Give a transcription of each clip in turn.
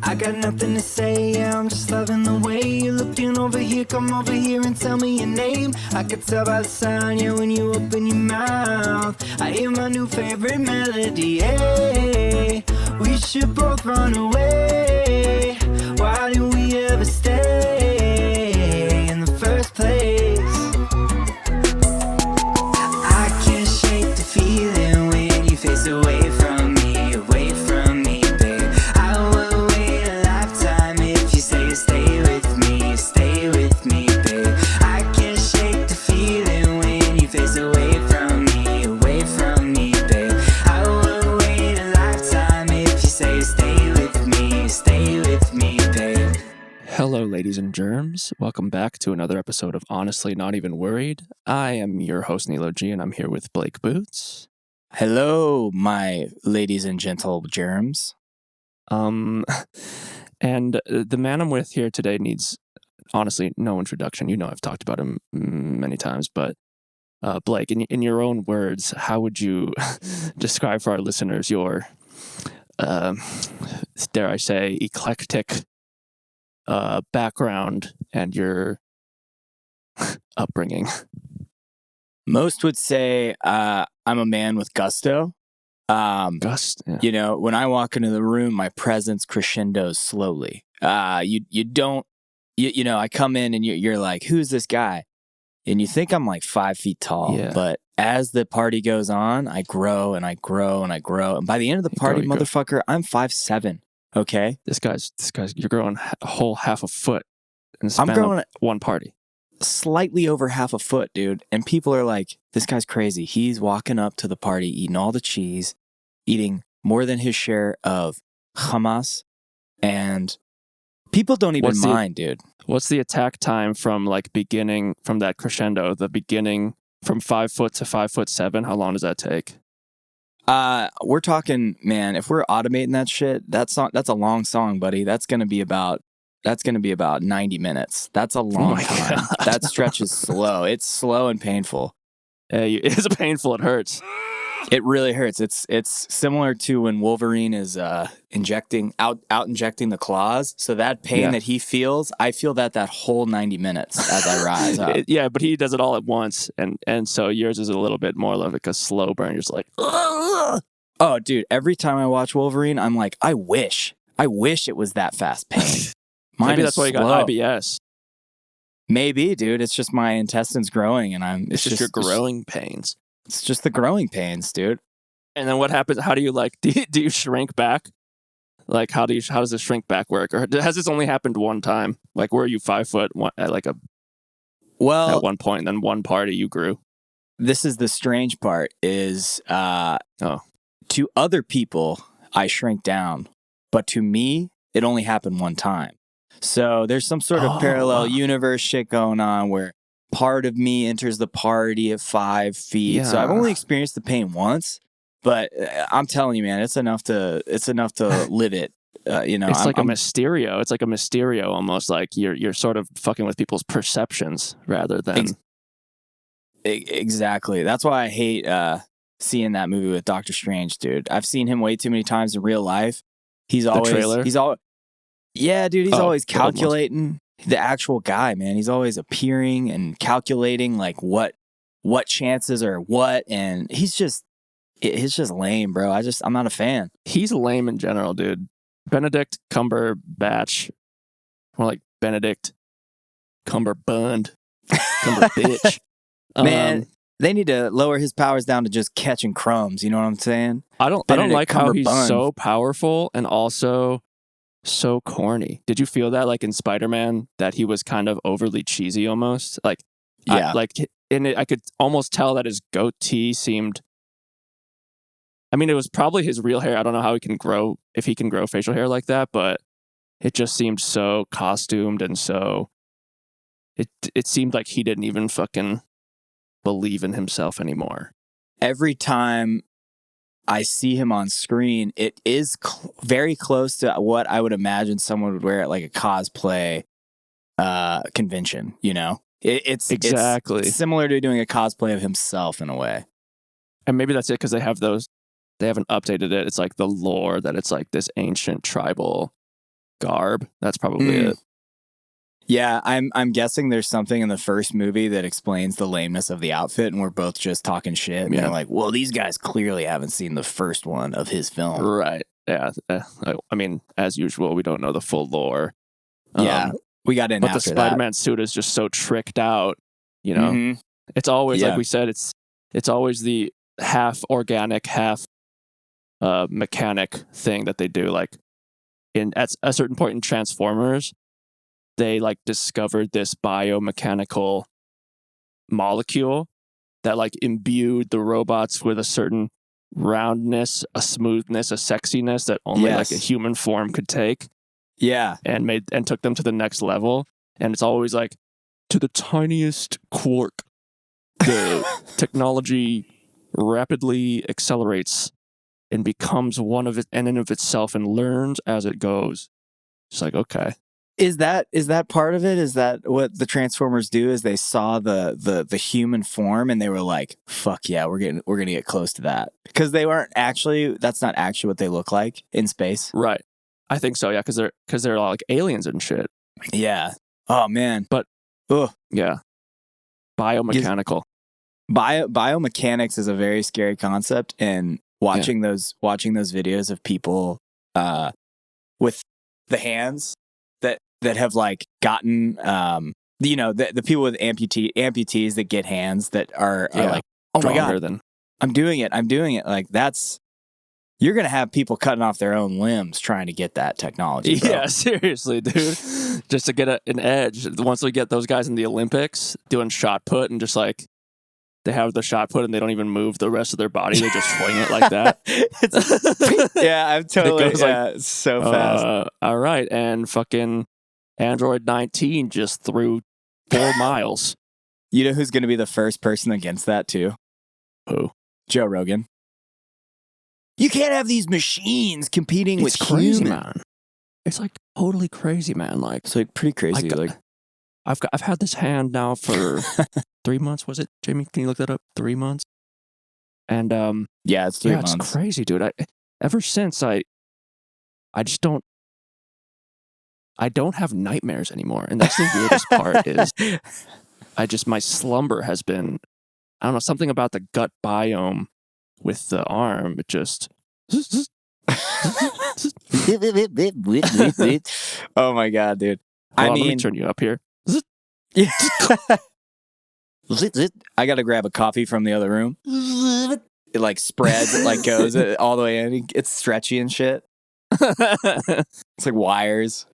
I got nothing to say, yeah, I'm just loving the way you're looking over here. Come over here and tell me your name. I can tell by the sound, yeah, when you open your mouth. I hear my new favorite melody, hey. We should both run away. Why did we ever stay in the first place? I can't shake the feeling when you face away from me, away from me, babe. I will wait a lifetime if you say you stay with me, babe. I can't shake the feeling when you face away from me, babe. I will wait a lifetime if you say you stay with me, babe. Hello, ladies and germs. Welcome back to another episode of Honestly Not Even Worried. I am your host, Nilo G, and I'm here with Blake Boots. Hello, my ladies and gentle germs. And the man I'm with here today needs, honestly, no introduction. You know I've talked about him many times, but Blake, in your own words, how would you describe for our listeners your, dare I say, eclectic background and your upbringing? Most would say I'm a man with gusto. Gust, yeah. You know, when I walk into the room, my presence crescendos slowly. You know, I come in and you're like, who's this guy? And you think I'm like 5 feet tall, Yeah. but as the party goes on, I grow and I grow and I grow. And by the end of the party, You grow. motherfucker, I'm 5'7". Okay. This guy's, you're growing a whole half a foot in the span I'm growing of one party. slightly over half a foot, dude. And people are like, this guy's crazy. He's walking up to the party, eating all the cheese, eating more than his share of hummus. And people don't even mind, dude. What's the attack time from like beginning, from that crescendo, the beginning from 5 foot to 5'7"? How long does that take? We're talking, man, if we're automating that shit, that's a long song, buddy. That's going to be about 90 minutes. That's a long time. God. That stretch is slow. It's slow and painful. It's painful. It hurts. It really hurts. It's similar to when Wolverine is injecting the claws. So that pain that he feels, I feel that whole 90 minutes as I rise up. Yeah, but he does it all at once, and so yours is a little bit more like a slow burn. You're just like, ugh! Oh, dude! Every time I watch Wolverine, I'm like, I wish it was that fast pain. Maybe that's why you slow. got IBS. Maybe, dude. It's just my intestines growing, and It's just your growing pains. It's just the growing pains, dude. And then what happens? How do you do you shrink back? Like, how does the shrink back work? Or has this only happened one time? Like, were you 5 foot at at one point, and then one party you grew? This is the strange part is, to other people, I shrink down, but to me, it only happened one time. So there's some sort of parallel universe shit going on where part of me enters the party at 5 feet. Yeah. So I've only experienced the pain once, but I'm telling you, man, it's enough to live it. You know, It's like a Mysterio. It's like a Mysterio almost. Like you're sort of fucking with people's perceptions rather than exactly. That's why I hate seeing that movie with Doctor Strange, dude. I've seen him way too many times in real life. Yeah, dude. He's always calculating. The actual guy, man, he's always appearing and calculating like what chances are what, and he's just lame, bro. I'm not a fan. He's lame in general, dude. Benedict Cumberbatch, more like Benedict Cumberbund, Cumberbitch. Man, they need to lower his powers down to just catching crumbs. You know what I'm saying? I don't like how he's so powerful and also so corny. Did you feel that like in Spider-Man that he was kind of overly cheesy almost? Like, yeah. I could almost tell that his goatee seemed, I mean, it was probably his real hair. I don't know how if he can grow facial hair like that, but it just seemed so costumed and so, it seemed like he didn't even fucking believe in himself anymore. Every time I see him on screen, it is very close to what I would imagine someone would wear at like a cosplay convention, you know? It's exactly similar to doing a cosplay of himself in a way. And maybe that's it because they have those they haven't updated it. It's like the lore that it's like this ancient tribal garb. That's probably it. Yeah, I'm guessing there's something in the first movie that explains the lameness of the outfit, and we're both just talking shit. And they're like, well, these guys clearly haven't seen the first one of his film. Right. Yeah. I mean, as usual, we don't know the full lore. Yeah. We got in but after the Spider-Man suit is just so tricked out, you know. Mm-hmm. It's always like we said, it's always the half organic, half mechanic thing that they do. Like at a certain point in Transformers, they like discovered this biomechanical molecule that like imbued the robots with a certain roundness, a smoothness, a sexiness that only like a human form could take. Yeah. And took them to the next level. And it's always like to the tiniest quark, the technology rapidly accelerates and becomes one of it in and of itself and learns as it goes. It's like, okay. Is that part of it? Is that what the Transformers do? Is they saw the human form and they were like, fuck yeah, we're gonna get close to that. Because that's not actually what they look like in space. Right. I think so, yeah, because they're all like aliens and shit. Yeah. Oh man. But yeah, biomechanical. Biomechanics is a very scary concept, and watching those videos of people with the hands that have like gotten the people with amputees that get hands that are like, oh my god, I'm doing it. Like you're going to have people cutting off their own limbs trying to get that technology, bro. Yeah, seriously, dude. Just to get an edge. Once we get those guys in the Olympics doing shot put and just like, they have the shot put and they don't even move the rest of their body. They just swing it like that. Yeah, I'm totally, it's so fast. All right, and fucking Android 19 just threw 4 miles. You know who's going to be the first person against that too? Who? Joe Rogan. You can't have these machines competing with crazy, human. Man. It's like totally crazy, man. Like it's like pretty crazy. I've had this hand now for 3 months. Was it, Jamie? Can you look that up? 3 months. And yeah, it's 3 months. It's crazy, dude. Ever since I just don't have nightmares anymore, and that's the weirdest part. Is my slumber has been, I don't know, something about the gut biome with the arm. It just. Oh my god, dude! Let me turn you up here. I gotta grab a coffee from the other room. It like spreads, it like goes all the way in. It's stretchy and shit. It's like wires.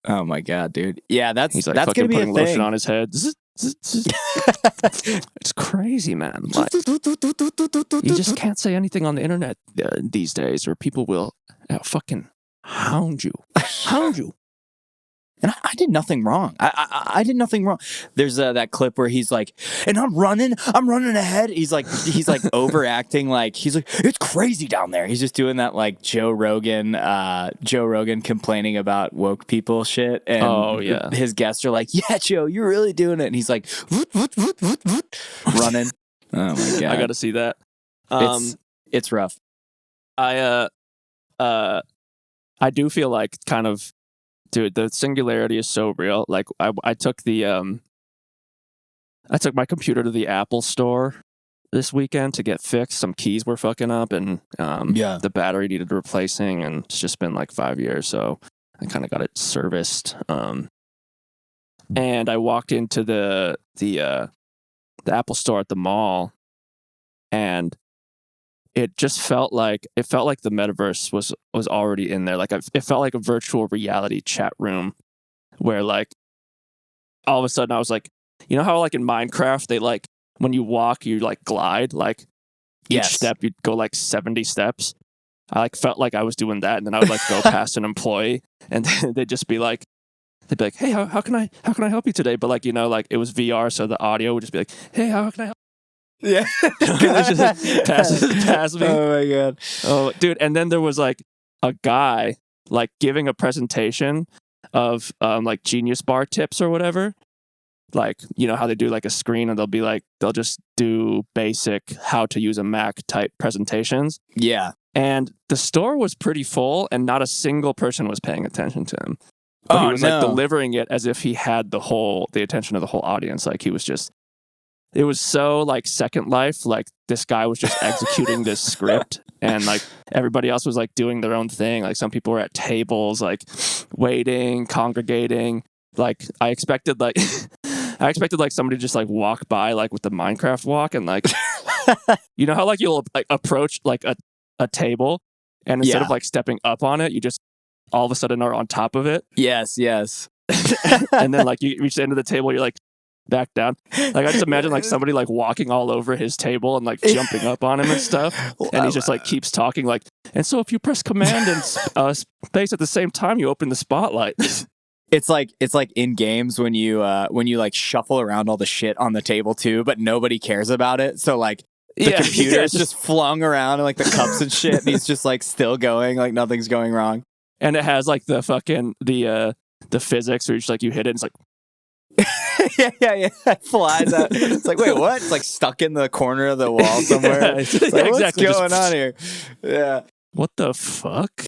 Oh my god, dude! Yeah, that's like that's gonna be putting a thing. Lotion on his head. It's crazy, man. Like, you just can't say anything on the internet these days, or people will fucking hound you. And I did nothing wrong. I did nothing wrong. There's that clip where he's like, and I'm running ahead. He's like overacting, like he's like, it's crazy down there. He's just doing that like Joe Rogan complaining about woke people shit. And his guests are like, yeah, Joe, you're really doing it. And he's like, running. Oh my god, I got to see that. It's rough. I do feel like kind of. Dude, the singularity is so real. Like I took my computer to the Apple store this weekend to get fixed. Some keys were fucking up, and the battery needed replacing, and it's just been like 5 years, so I kind of got it serviced. And I walked into the Apple store at the mall, and it just felt like the metaverse was already in there. Like it felt like a virtual reality chat room where like all of a sudden I was like, you know how like in Minecraft they like when you walk you like glide, like each step you'd go like 70 steps. I like felt like I was doing that, and then I would like go past an employee and they'd be like, hey, how can I help you today? But like, you know, like it was VR, so the audio would just be like, hey, how can I help? Yeah. Just pass me. Oh my god. Oh, dude. And then there was like a guy like giving a presentation of like Genius Bar tips or whatever. like, you know how they do like a screen and they'll just do basic how to use a Mac type presentations. Yeah. And the store was pretty full and not a single person was paying attention to him. But he was like delivering it as if he had the attention of the whole audience. Like he was just, it was so like Second Life. Like this guy was just executing this script and like everybody else was like doing their own thing. Like some people were at tables, like waiting, congregating. Like I expected like somebody to just like walk by like with the Minecraft walk and like, you know how like you'll like approach like a table and instead of like stepping up on it, you just all of a sudden are on top of it. Yes. And then like you reach the end of the table, you're like back down. Like I just imagine like somebody like walking all over his table and like jumping up on him and stuff. And he just like keeps talking like, and so if you press command and space at the same time, you open the spotlight. It's like in games when you like shuffle around all the shit on the table too, but nobody cares about it. So like the computer is just flung around and like the cups and shit, and he's just like still going, like nothing's going wrong. And it has like the fucking the physics where you just like you hit it, and it's like yeah, it flies out. It's like, wait, what? It's like stuck in the corner of the wall somewhere. It's like, exactly. What's going on here? Yeah. What the fuck?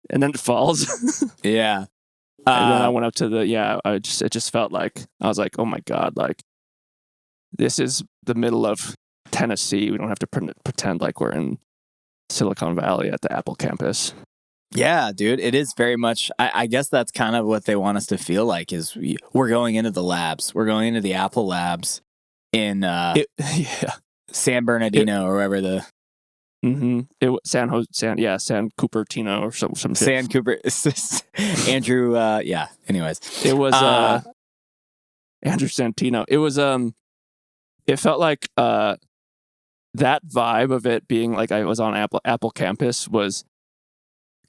And then it falls. Yeah. And then I went up to it just felt like, I was like, oh my God, like this is the middle of Tennessee. We don't have to pretend like we're in Silicon Valley at the Apple campus. Yeah, dude, it is very much, I guess that's kind of what they want us to feel like is we're going into the labs. We're going into the Apple labs in San Bernardino or wherever the... San Cupertino or some shit. San Cooper, Andrew. Yeah. Anyways, it was Andrew Santino. It was it felt like that vibe of it being like I was on Apple campus was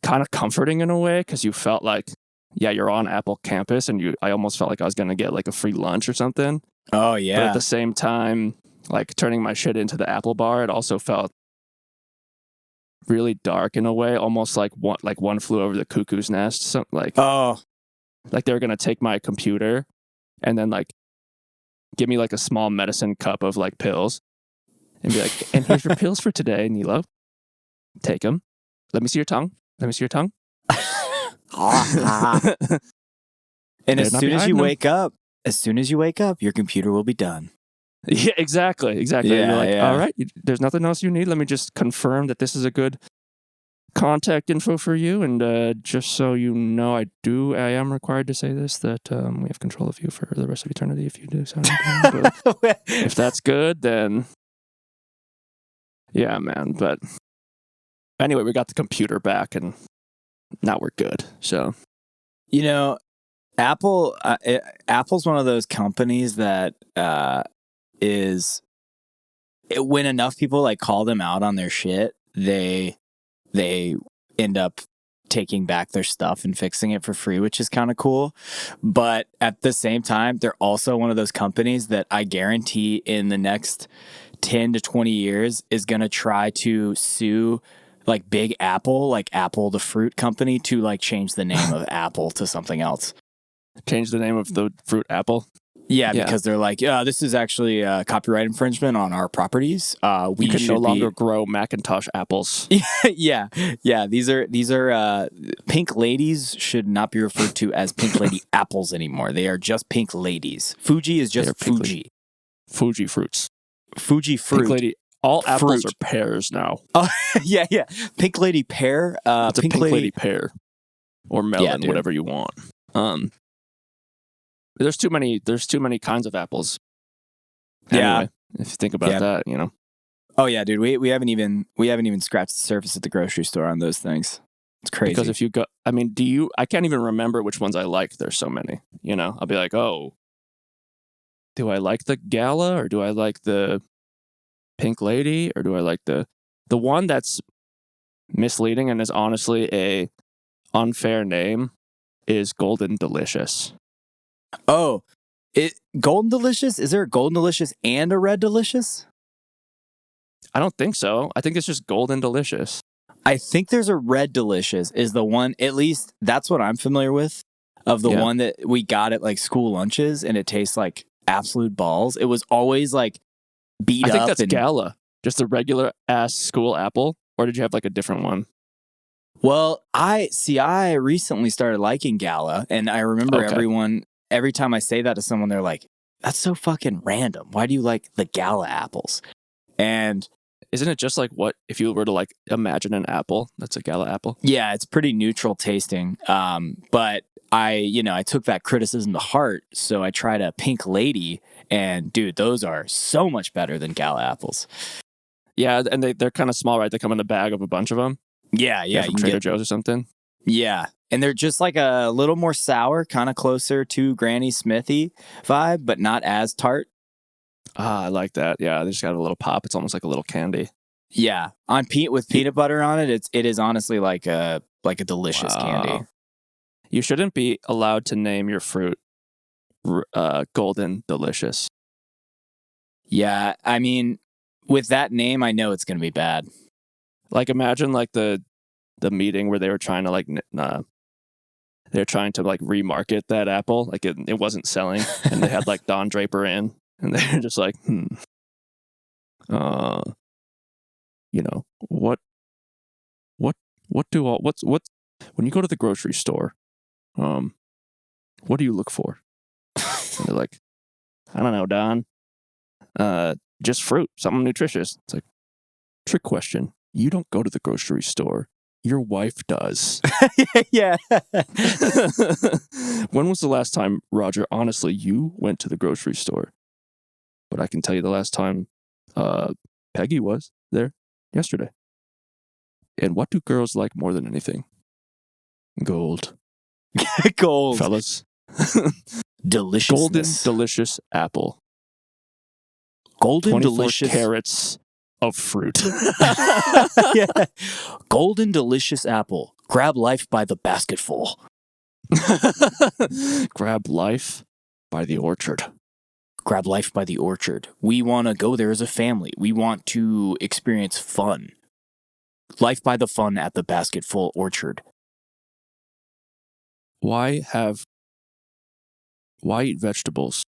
kind of comforting in a way because you felt like you're on Apple campus and I almost felt like I was gonna get like a free lunch or something. Oh yeah. But at the same time, like turning my shit into the Apple bar, it also felt really dark in a way, almost like one flew over the cuckoo's nest. Something like like they were gonna take my computer and then like give me like a small medicine cup of like pills and be like, and here's your pills for today, Nilo. Take them. Let me see your tongue. And as soon as you wake up, your computer will be done. Yeah, exactly. Yeah, you're like, all right, there's nothing else you need. Let me just confirm that this is a good contact info for you. And just so you know, I am required to say this, that we have control of you for the rest of eternity if you do so. But if that's good, then yeah, man. But anyway, we got the computer back and now we're good. So, you know, Apple's one of those companies that when enough people like call them out on their shit, they end up taking back their stuff and fixing it for free, which is kind of cool. But at the same time, they're also one of those companies that I guarantee in the next 10 to 20 years is going to try to sue like Big Apple, like Apple, the fruit company, to like change the name of Apple to something else. Change the name of the fruit Apple? Yeah, because they're like, this is actually copyright infringement on our properties. We can no longer grow Macintosh apples. yeah. These are pink ladies should not be referred to as pink lady apples anymore. They are just pink ladies. Fuji is just Fuji. Fuji fruits. Fuji fruit. Pink lady. All apples are pears now. Yeah. Pink lady pear. It's a pink lady pear, or melon, whatever you want. There's too many kinds of apples. Anyway, if you think about that, you know. Oh yeah, dude. We haven't even scratched the surface at the grocery store on those things. It's crazy. Because if you go, I mean, I can't even remember which ones I like. There's so many. You know, I'll be like, oh, do I like the Gala or do I like the Pink Lady or do I like the one that's misleading and is honestly a unfair name is Golden Delicious. Oh, Golden Delicious? Is there a Golden Delicious and a Red Delicious? I don't think so. I think it's just Golden Delicious. I think there's a Red Delicious is the one, at least that's what I'm familiar with, of the one that we got at like school lunches and it tastes like absolute balls. It was always like beat I up. think that's and, Gala, just a regular ass school apple, or did you have like a different one? Well, I recently started liking Gala, and I remember every time I say that to someone, they're like, "That's so fucking random. Why do you like the Gala apples?" And isn't it just like what if you were to like imagine an apple that's a Gala apple? yeah, it's pretty neutral tasting. But I took that criticism to heart, so I tried a Pink Lady, and dude, those are so much better than Gala apples. Yeah, and they're kind of small, right? They come in a bag of a bunch of them. Yeah, From Trader Joe's or something. Yeah, and they're just like a little more sour, kind of closer to Granny Smithy vibe, but not as tart. Ah, I like that. Yeah, they just got a little pop. It's almost like a little candy. Yeah, with peanut butter on it, it is honestly like a delicious candy. You shouldn't be allowed to name your fruit Golden Delicious. Yeah, I mean, with that name, I know it's going to be bad. Like imagine like the meeting where they were trying to like they're trying to like remarket that apple, like it wasn't selling, and they had like Don Draper in, and they're just like, what's when you go to the grocery store, what do you look for? And they're like, I don't know, Don. Just fruit, something nutritious. It's like, trick question. You don't go to the grocery store. Your wife does. Yeah. When was the last time, Roger, honestly, you went to the grocery store? But I can tell you the last time Peggy was there yesterday. And what do girls like more than anything? Gold. Gold. Fellas. Deliciousness. Golden delicious apple. Golden 24 delicious carats of fruit. Yeah. Golden delicious apple. Grab life by the basketful. Grab life by the orchard. Grab life by the orchard. We want to go there as a family. We want to experience fun. Life by the fun at the basketful orchard. Why eat vegetables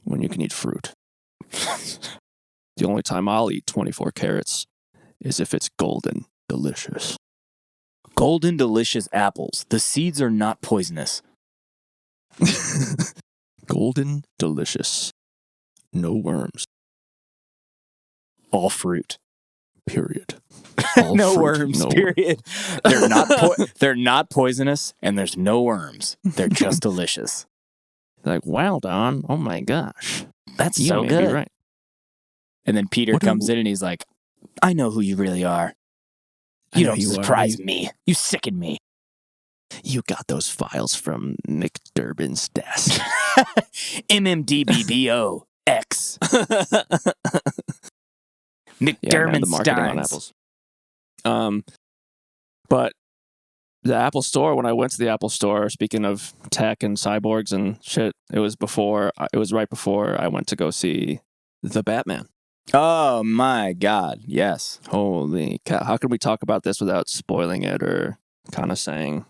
when you can eat fruit? The only time I'll eat 24 carats is if it's golden delicious. Golden delicious apples. The seeds are not poisonous. Golden delicious. No worms. All fruit. Period. All no fruit, worms. no Period. They're not poisonous, and there's no worms. They're just delicious. Like, wow, Don. Oh my gosh. That's You so may be good. right. And then Peter comes in and he's like, I know who you really are. You don't surprise me. You sicken me. You got those files from Nick Durbin's desk. MMDBBO X. Nick The Durbin's marketing on apples. But the Apple Store, when I went to the Apple Store, speaking of tech and cyborgs and shit, it was right before I went to go see The Batman. Oh my God, yes. Holy cow. How can we talk about this without spoiling it or kind of saying...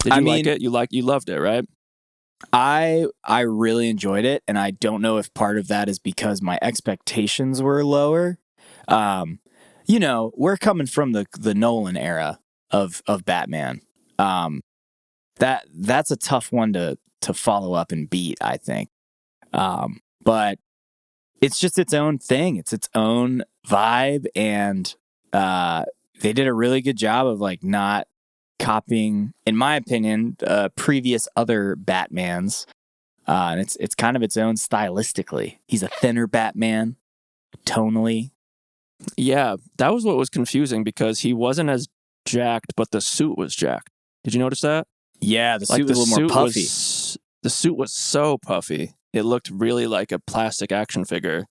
Did you like it? You loved it, right? I really enjoyed it, and I don't know if part of that is because my expectations were lower. We're coming from the Nolan era of Batman. That's a tough one to follow up and beat, I think. But it's just its own thing. It's its own vibe, and they did a really good job of like not copying, in my opinion, previous other Batmans. And it's kind of its own stylistically. He's a thinner Batman, tonally. Yeah, that was what was confusing because he wasn't as jacked, but the suit was jacked. Did you notice that? Yeah, the suit was a little more puffy. The suit was so puffy. It looked really like a plastic action figure.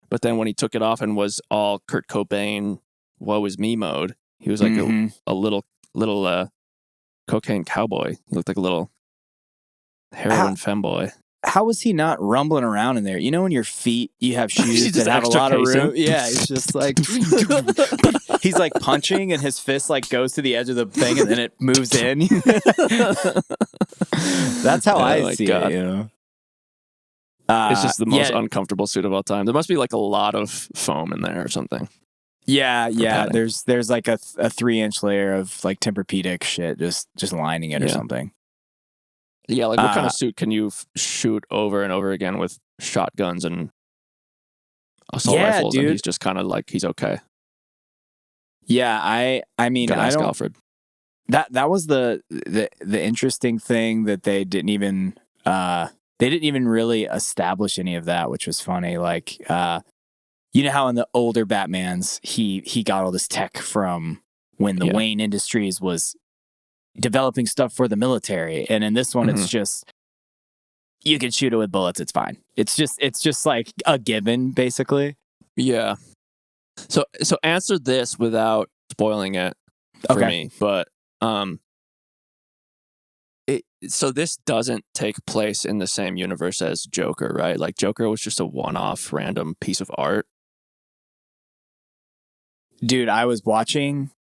But then when he took it off and was all Kurt Cobain, woe is me mode, he was like a little cocaine cowboy. He looked like a little heroin femboy. How was he not rumbling around in there? You know, when your feet, you have shoes that have a lot of room. Yeah, he's just like, he's like punching and his fist like goes to the edge of the thing and then it moves in. That's how I see it, you know? It's just the most uncomfortable suit of all time. There must be like a lot of foam in there or something. Yeah. There's like a 3-inch layer of like Tempur-Pedic shit just lining it or something. Yeah, like what kind of suit can you shoot over and over again with shotguns and assault rifles? Dude. And he's just kind of like, he's okay. Yeah, I mean, I don't. Alfred. That was the interesting thing that they didn't even really establish any of that, which was funny. Like, you know how in the older Batmans he got all this tech from when the Wayne Industries was developing stuff for the military, and in this one it's just you can shoot it with bullets, it's fine. It's just like a given, basically. Yeah. So answer this without spoiling it for me, but so this doesn't take place in the same universe as Joker, right? Like Joker was just a one-off random piece of art. Dude, I was watching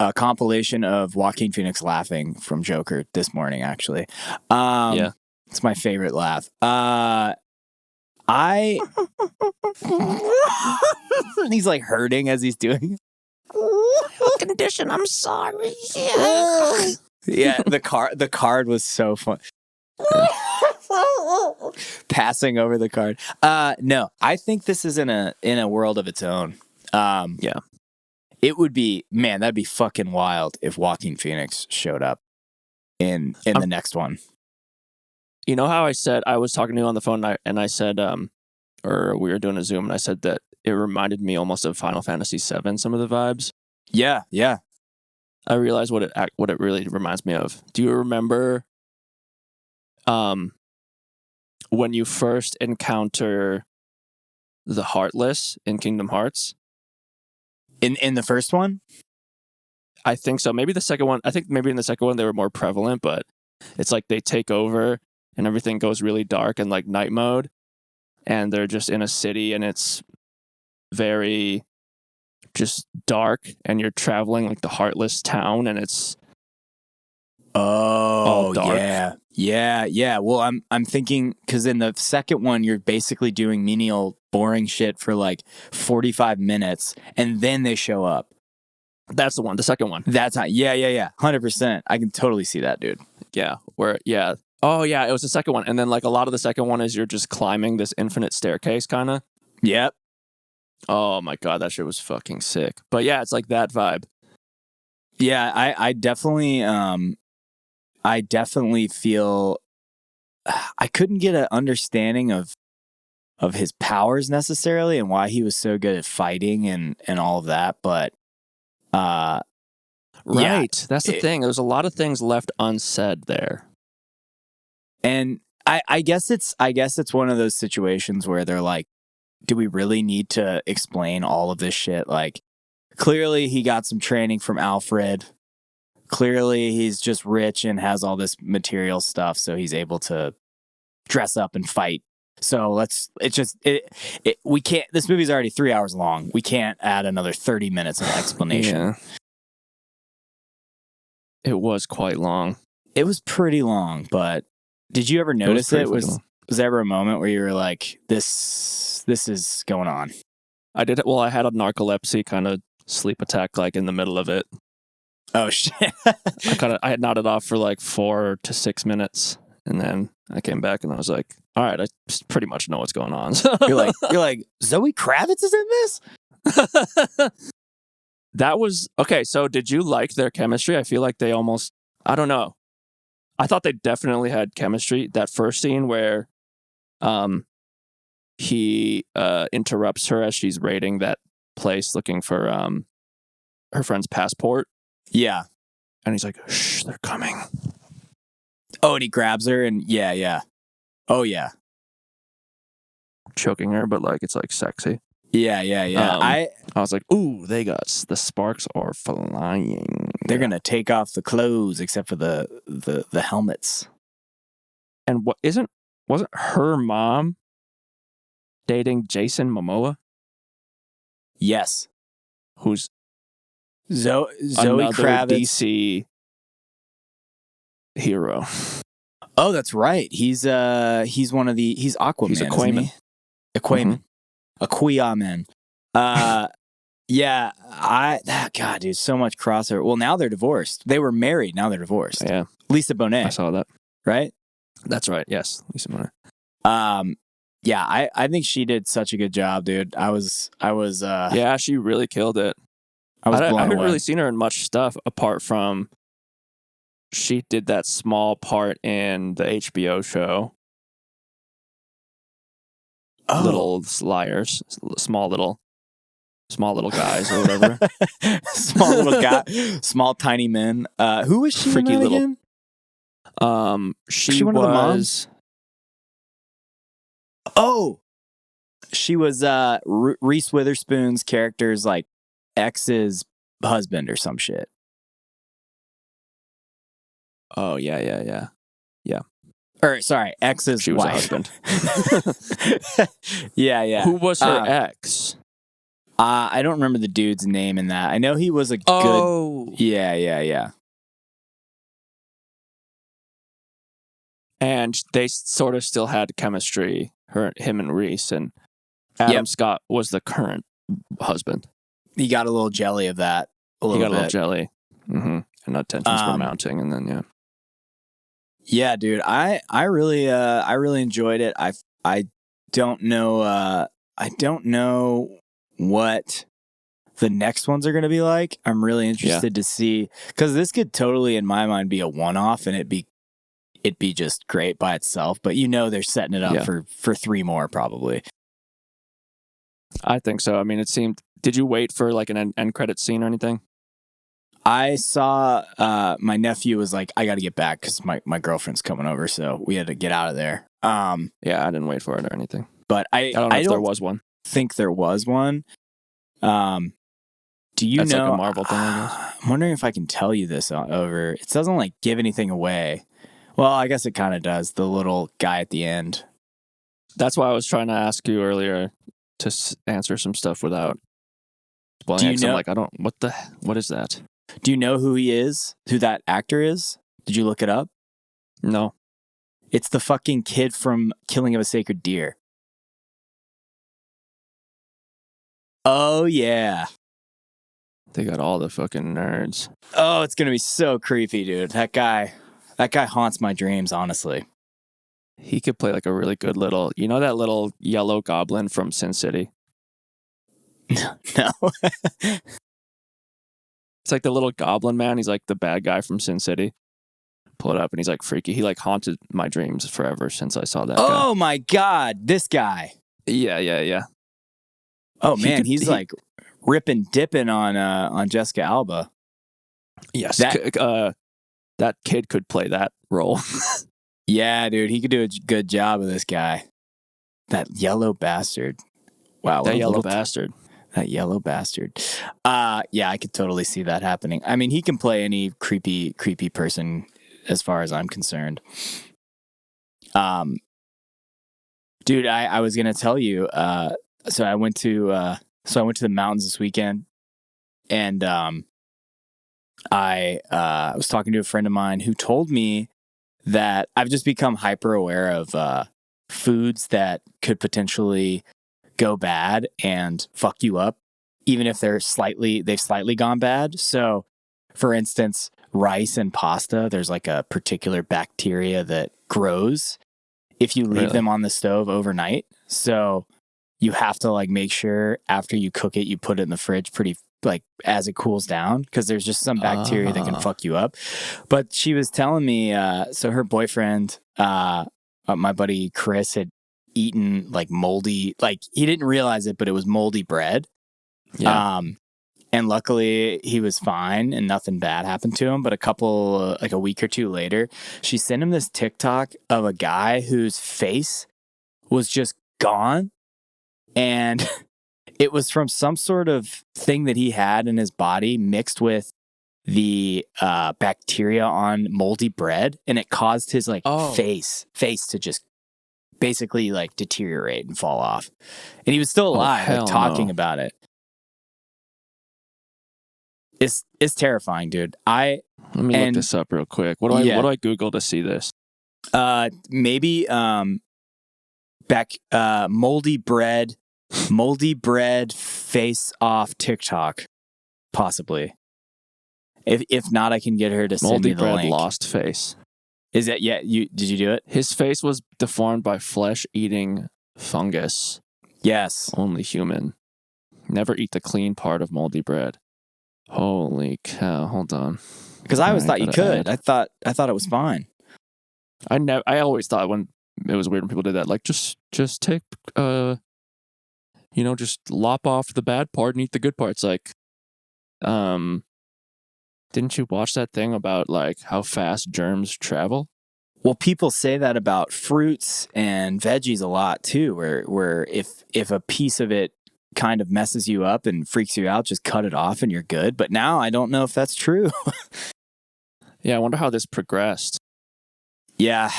a compilation of Joaquin Phoenix laughing from Joker this morning, actually. It's my favorite laugh. He's like hurting as he's doing it. Condition, I'm sorry. Yeah, the card was so fun. Passing over the card. No, I think this is in a world of its own. Yeah. It would be, man, that'd be fucking wild if Joaquin Phoenix showed up in the next one. You know how I said, I was talking to you on the phone and I said, or we were doing a Zoom and I said that it reminded me almost of Final Fantasy VII, some of the vibes. Yeah. I realized what it really reminds me of. Do you remember when you first encounter the Heartless in Kingdom Hearts? In the first one? I think so. Maybe the second one. I think maybe in the second one they were more prevalent, but it's like they take over and everything goes really dark and like night mode, and they're just in a city and it's very just dark, and you're traveling like the Heartless town, and it's all dark. Yeah. Well, I'm thinking because in the second one you're basically doing menial, boring shit for like 45 minutes, and then they show up. That's the one. The second one. That's not. Yeah. 100%. I can totally see that, dude. Yeah. Oh yeah, it was the second one, and then like a lot of the second one is you're just climbing this infinite staircase, kind of. Yep. Oh my god, that shit was fucking sick. But yeah, it's like that vibe. Yeah, I definitely feel I couldn't get an understanding of his powers necessarily and why he was so good at fighting and all of that, but right. Yeah, that's the thing. There's a lot of things left unsaid there. And I guess it's one of those situations where they're like, do we really need to explain all of this shit? Like, clearly he got some training from Alfred. Clearly he's just rich and has all this material stuff, so he's able to dress up and fight. So we can't, this movie's already 3 hours long. We can't add another 30 minutes of explanation. Yeah. It was quite long. It was pretty long, but did you ever notice it? Was there ever a moment where you were like, this is going on? I did it. Well, I had a narcolepsy kind of sleep attack like in the middle of it. Oh shit. I had nodded off for like 4 to 6 minutes, and then I came back and I was like, all right, I pretty much know what's going on. You're like, Zoe Kravitz is in this? That was okay. So did you like their chemistry? I feel like they almost, I don't know. I thought they definitely had chemistry. That first scene where he interrupts her as she's raiding that place looking for her friend's passport. Yeah. And he's like, shh, they're coming. Oh, and he grabs her and yeah. Oh, yeah. Choking her, but like, it's like sexy. Yeah. I was like, ooh, the sparks are flying. They're going to take off the clothes except for the helmets. And wasn't her mom dating Jason Momoa? Yes. Who's Zoe another Kravitz, DC hero. Oh, that's right. He's one of the he's Aquaman. He's Isn't he? Aquaman. Aquaman. Yeah, God, dude, so much crossover. Well, now they're divorced. They were married, now they're divorced. Yeah. Lisa Bonet. I saw that. Right? That's right. Yes, Lisa Bonet. Yeah, I think she did such a good job, dude. I was yeah, she really killed it. I I haven't away. really seen her in much stuff apart from she did that small part in the HBO show. Little Liars, small little guys or whatever. Small little guy, small tiny men. Who was she? Freaky little. Again? She one was. Of the moms? Oh, she was Reese Witherspoon's character's like ex's husband or some shit. Oh yeah. Or sorry, ex's she was wife. a husband. Yeah. Who was her ex? I don't remember the dude's name in that. I know he was a good. Oh. Yeah. And they sort of still had chemistry. Him and Reese, and Adam Scott was the current husband. He got a little jelly of that. A little jelly. Mm-hmm. And the tensions were mounting, and then yeah, dude. I really enjoyed it. I don't know what the next ones are going to be like. I'm really interested to see, because this could totally, in my mind, be a one-off, and it'd be just great by itself. But they're setting it up for 3 more probably. I think so. I mean, it seemed. Did you wait for like an end credit scene or anything? I saw my nephew was like, I got to get back because my girlfriend's coming over, so we had to get out of there. Yeah, I didn't wait for it or anything. But I don't know if there was one. Think there was one. Do you That's know? like a Marvel thing, I guess. I'm wondering if I can tell you this over. It doesn't like give anything away. Well, I guess it kind of does. The little guy at the end. That's why I was trying to ask you earlier to answer some stuff without spoiling it. I'm like, what is that? Do you know who he is? Who that actor is? Did you look it up? No. It's the fucking kid from Killing of a Sacred Deer. Oh, yeah. They got all the fucking nerds. Oh, it's going to be so creepy, dude. That guy haunts my dreams, honestly. He could play like a really good little, that little yellow goblin from Sin City? No. It's like the little goblin man. He's like the bad guy from Sin City. Pull it up and he's like freaky. He like haunted my dreams forever since I saw that guy. Oh my God, this guy. Yeah. Oh man, he's like ripping, dipping on Jessica Alba. Yes, that kid could play that role. Yeah, dude, he could do a good job of this guy. That yellow bastard. Wow, that yellow bastard. That yellow bastard. Yeah, I could totally see that happening. I mean, he can play any creepy person as far as I'm concerned. Dude, I was gonna tell you. So I went to the mountains this weekend, and I was talking to a friend of mine who told me that I've just become hyper aware of foods that could potentially go bad and fuck you up, even if they've slightly gone bad. So, for instance, rice and pasta, there's like a particular bacteria that grows if you leave them on the stove overnight. So you have to like make sure after you cook it, you put it in the fridge pretty like as it cools down, because there's just some bacteria that can fuck you up. But she was telling me, so her boyfriend, my buddy Chris, had eaten like moldy, like he didn't realize it, but it was moldy bread. Yeah. And luckily he was fine and nothing bad happened to him. But like a week or two later, she sent him this TikTok of a guy whose face was just gone. And it was from some sort of thing that he had in his body mixed with the bacteria on moldy bread. And it caused his like face to just basically like deteriorate and fall off. And he was still alive, like, talking about it. It's terrifying, dude. Let me look this up real quick. What do I Google to see this? Maybe moldy bread face off TikTok, possibly. If not, I can get her to send Moldy me the bread link. lost face. Is that did you do it? His face was deformed by flesh-eating fungus. Yes. Only human. Never eat the clean part of moldy bread. Holy cow! Hold on. Because I always thought you could. I thought it was fine. I always thought when it was weird when people did that. Like just take just lop off the bad part and eat the good parts. Like, didn't you watch that thing about like how fast germs travel? Well, people say that about fruits and veggies a lot too, where if a piece of it kind of messes you up and freaks you out, just cut it off and you're good. But now I don't know if that's true. Yeah, I wonder how this progressed. Yeah,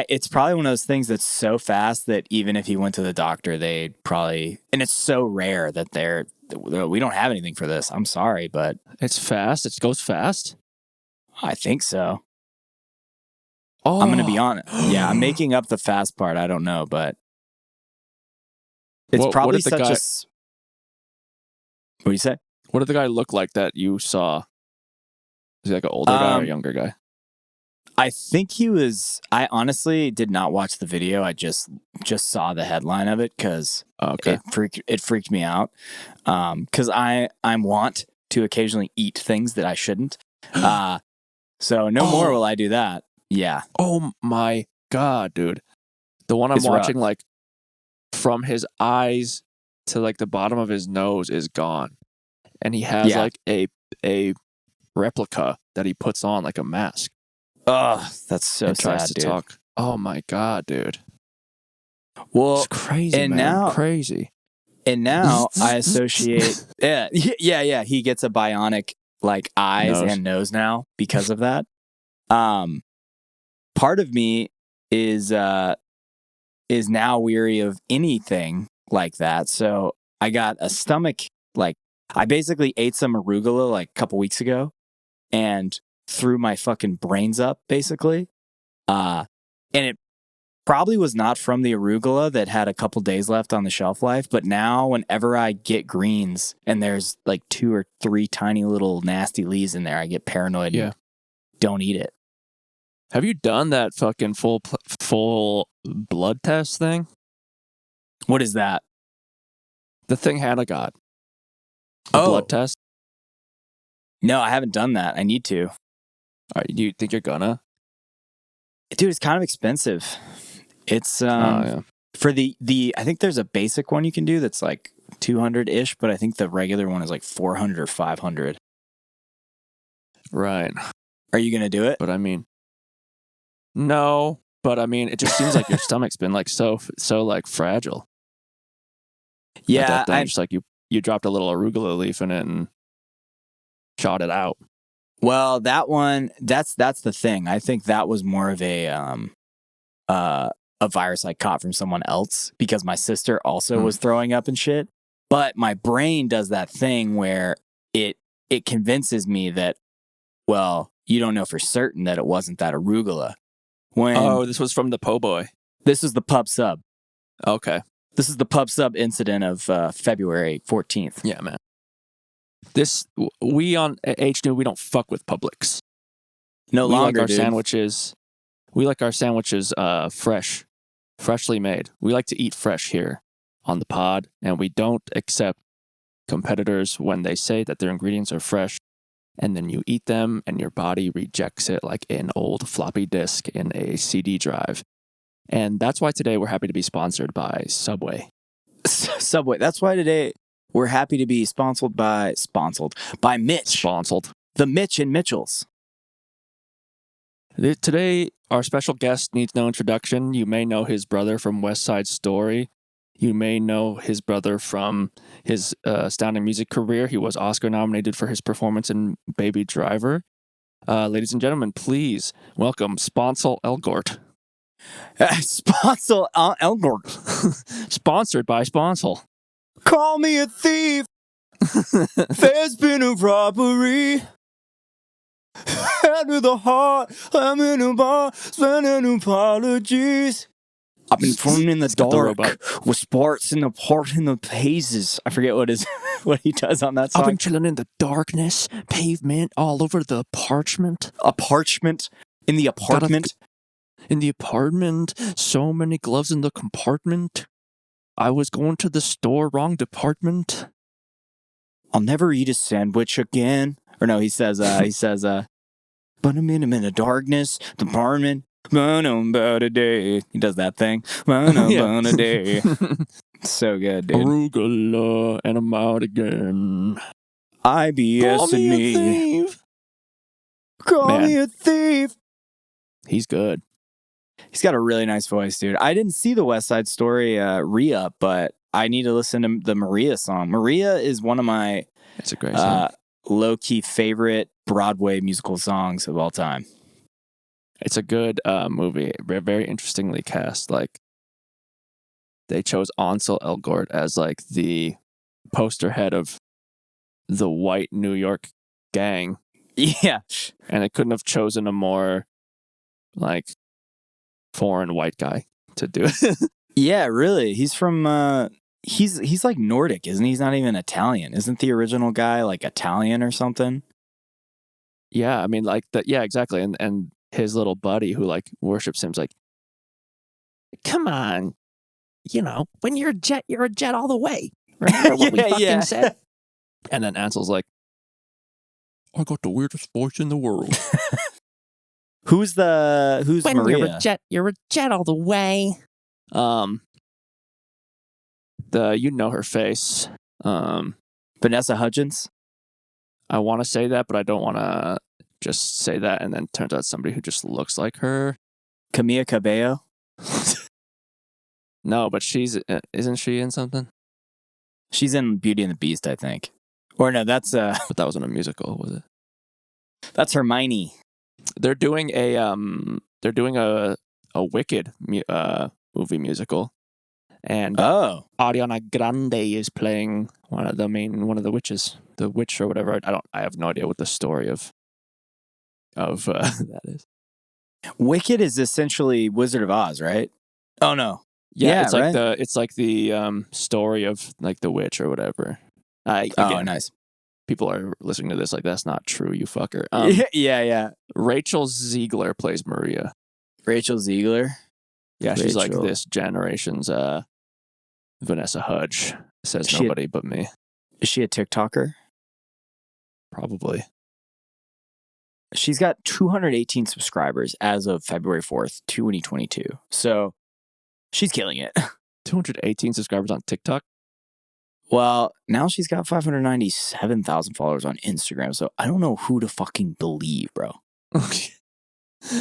it's probably one of those things that's so fast that even if you went to the doctor, they'd probably, and it's so rare that we don't have anything for this. I'm sorry, but it's fast. It goes fast. I think so. Oh, I'm going to be honest. Yeah, I'm making up the fast part. I don't know, but it's probably such a... What do you say? What did the guy look like that you saw? Was he like an older guy or a younger guy? I think he was... I honestly did not watch the video. I just saw the headline of it because it freaked me out. Because I want to occasionally eat things that I shouldn't. So no more will I do that. Yeah. Oh my God, dude. The one I'm watching, like from his eyes to like the bottom of his nose is gone. And he has like a replica that he puts on like a mask. Oh, that's so sad, dude. Talk. Oh my God, dude. Well, it's crazy, and man. Now, crazy. And now I associate yeah, he gets a bionic like eyes and nose now because of that. Part of me is now weary of anything like that. So I got a stomach, like I basically ate some arugula like a couple weeks ago and threw my fucking brains up basically. And it probably was not from the arugula that had a couple days left on the shelf life. But now whenever I get greens and there's like 2 or 3 tiny little nasty leaves in there, I get paranoid and don't eat it. Have you done that fucking full blood test thing? What is that? The thing Hannah got. Blood test? No, I haven't done that. I need to. All right, do you think you're gonna? Dude, it's kind of expensive. It's for the I think there's a basic one you can do that's like 200-ish, but I think the regular one is like 400 or 500. Right. Are you gonna do it? But I mean, no. But I mean, it just seems like your stomach's been like so like fragile. Yeah, just like you dropped a little arugula leaf in it and shot it out. Well, that one, that's the thing. I think that was more of a virus I caught from someone else because my sister also was throwing up and shit. But my brain does that thing where it convinces me that, well, you don't know for certain that it wasn't that arugula. This was from the po' boy. This is the pub sub. Okay. This is the pub sub incident of February 14th. Yeah, man. We on HNEW, we don't fuck with Publix. No longer, like our sandwiches. We like our sandwiches freshly made. We like to eat fresh here on the pod, and we don't accept competitors when they say that their ingredients are fresh, and then you eat them, and your body rejects it like an old floppy disk in a CD drive. And that's why today we're happy to be sponsored by Subway. Subway. That's why today we're happy to be sponsored by Mitch. Sponsored. The Mitch and Mitchells. Today, our special guest needs no introduction. You may know his brother from West Side Story. You may know his brother from his astounding music career. He was Oscar nominated for his performance in Baby Driver. Ladies and gentlemen, please welcome Sponsel Elgort. Sponsel Elgort. Sponsored by Sponsel. Call me a thief. There's been a robbery. Hand to the heart, I'm in a bar, sending apologies. I've been thrown in the dark with sports in the part in the phases. I forget what he does on that song. I've been chilling in the darkness, pavement all over the parchment. A parchment in the apartment. In the apartment, so many gloves in the compartment. I was going to the store, wrong department. I'll never eat a sandwich again. Or no, he says, but I'm in the darkness, the apartment. About a day. He does that thing. About a day. So good, dude. Arugula, and I'm out again. IBS and me. Call me a thief. He's good. He's got a really nice voice, dude. I didn't see the West Side Story re-up, but I need to listen to the Maria song. Maria is one of my it's a great song. Low-key favorite Broadway musical songs of all time. It's a good movie. Very interestingly cast. Like, they chose Ansel Elgort as like the poster head of the white New York gang. Yeah. And they couldn't have chosen a more like foreign white guy to do it. Yeah, really. He's from he's like Nordic, isn't he? He's not even Italian. Isn't the original guy like Italian or something? Yeah, I mean like that. Yeah, exactly. And his little buddy who like worships him's like, come on, when you're a jet all the way. Remember what we fucking said? And then Ansel's like, I got the weirdest voice in the world. Who's when Maria? You're a jet all the way. Her face. Vanessa Hudgens? I want to say that, but I don't want to just say that, and then turns out somebody who just looks like her. Camila Cabello? No, but isn't she in something? She's in Beauty and the Beast, I think. Or no, that's but that wasn't a musical, was it? That's Hermione. They're doing a Wicked movie musical, and Ariana Grande is playing one of the witches, the witch or whatever. I have no idea what the story of that is. Wicked is essentially Wizard of Oz, right? Oh no. Yeah, it's right? like the story of like the witch or whatever. Nice. People are listening to this like that's not true, you fucker. Yeah. Rachel Ziegler plays Maria. Rachel Ziegler? Yeah, she's like this generation's Vanessa Hudge. Says nobody but me. Is she a TikToker? Probably. She's got 218 subscribers as of February 4th, 2022. So she's killing it. 218 subscribers on TikTok? Well, now she's got 597,000 followers on Instagram. So I don't know who to fucking believe, bro. I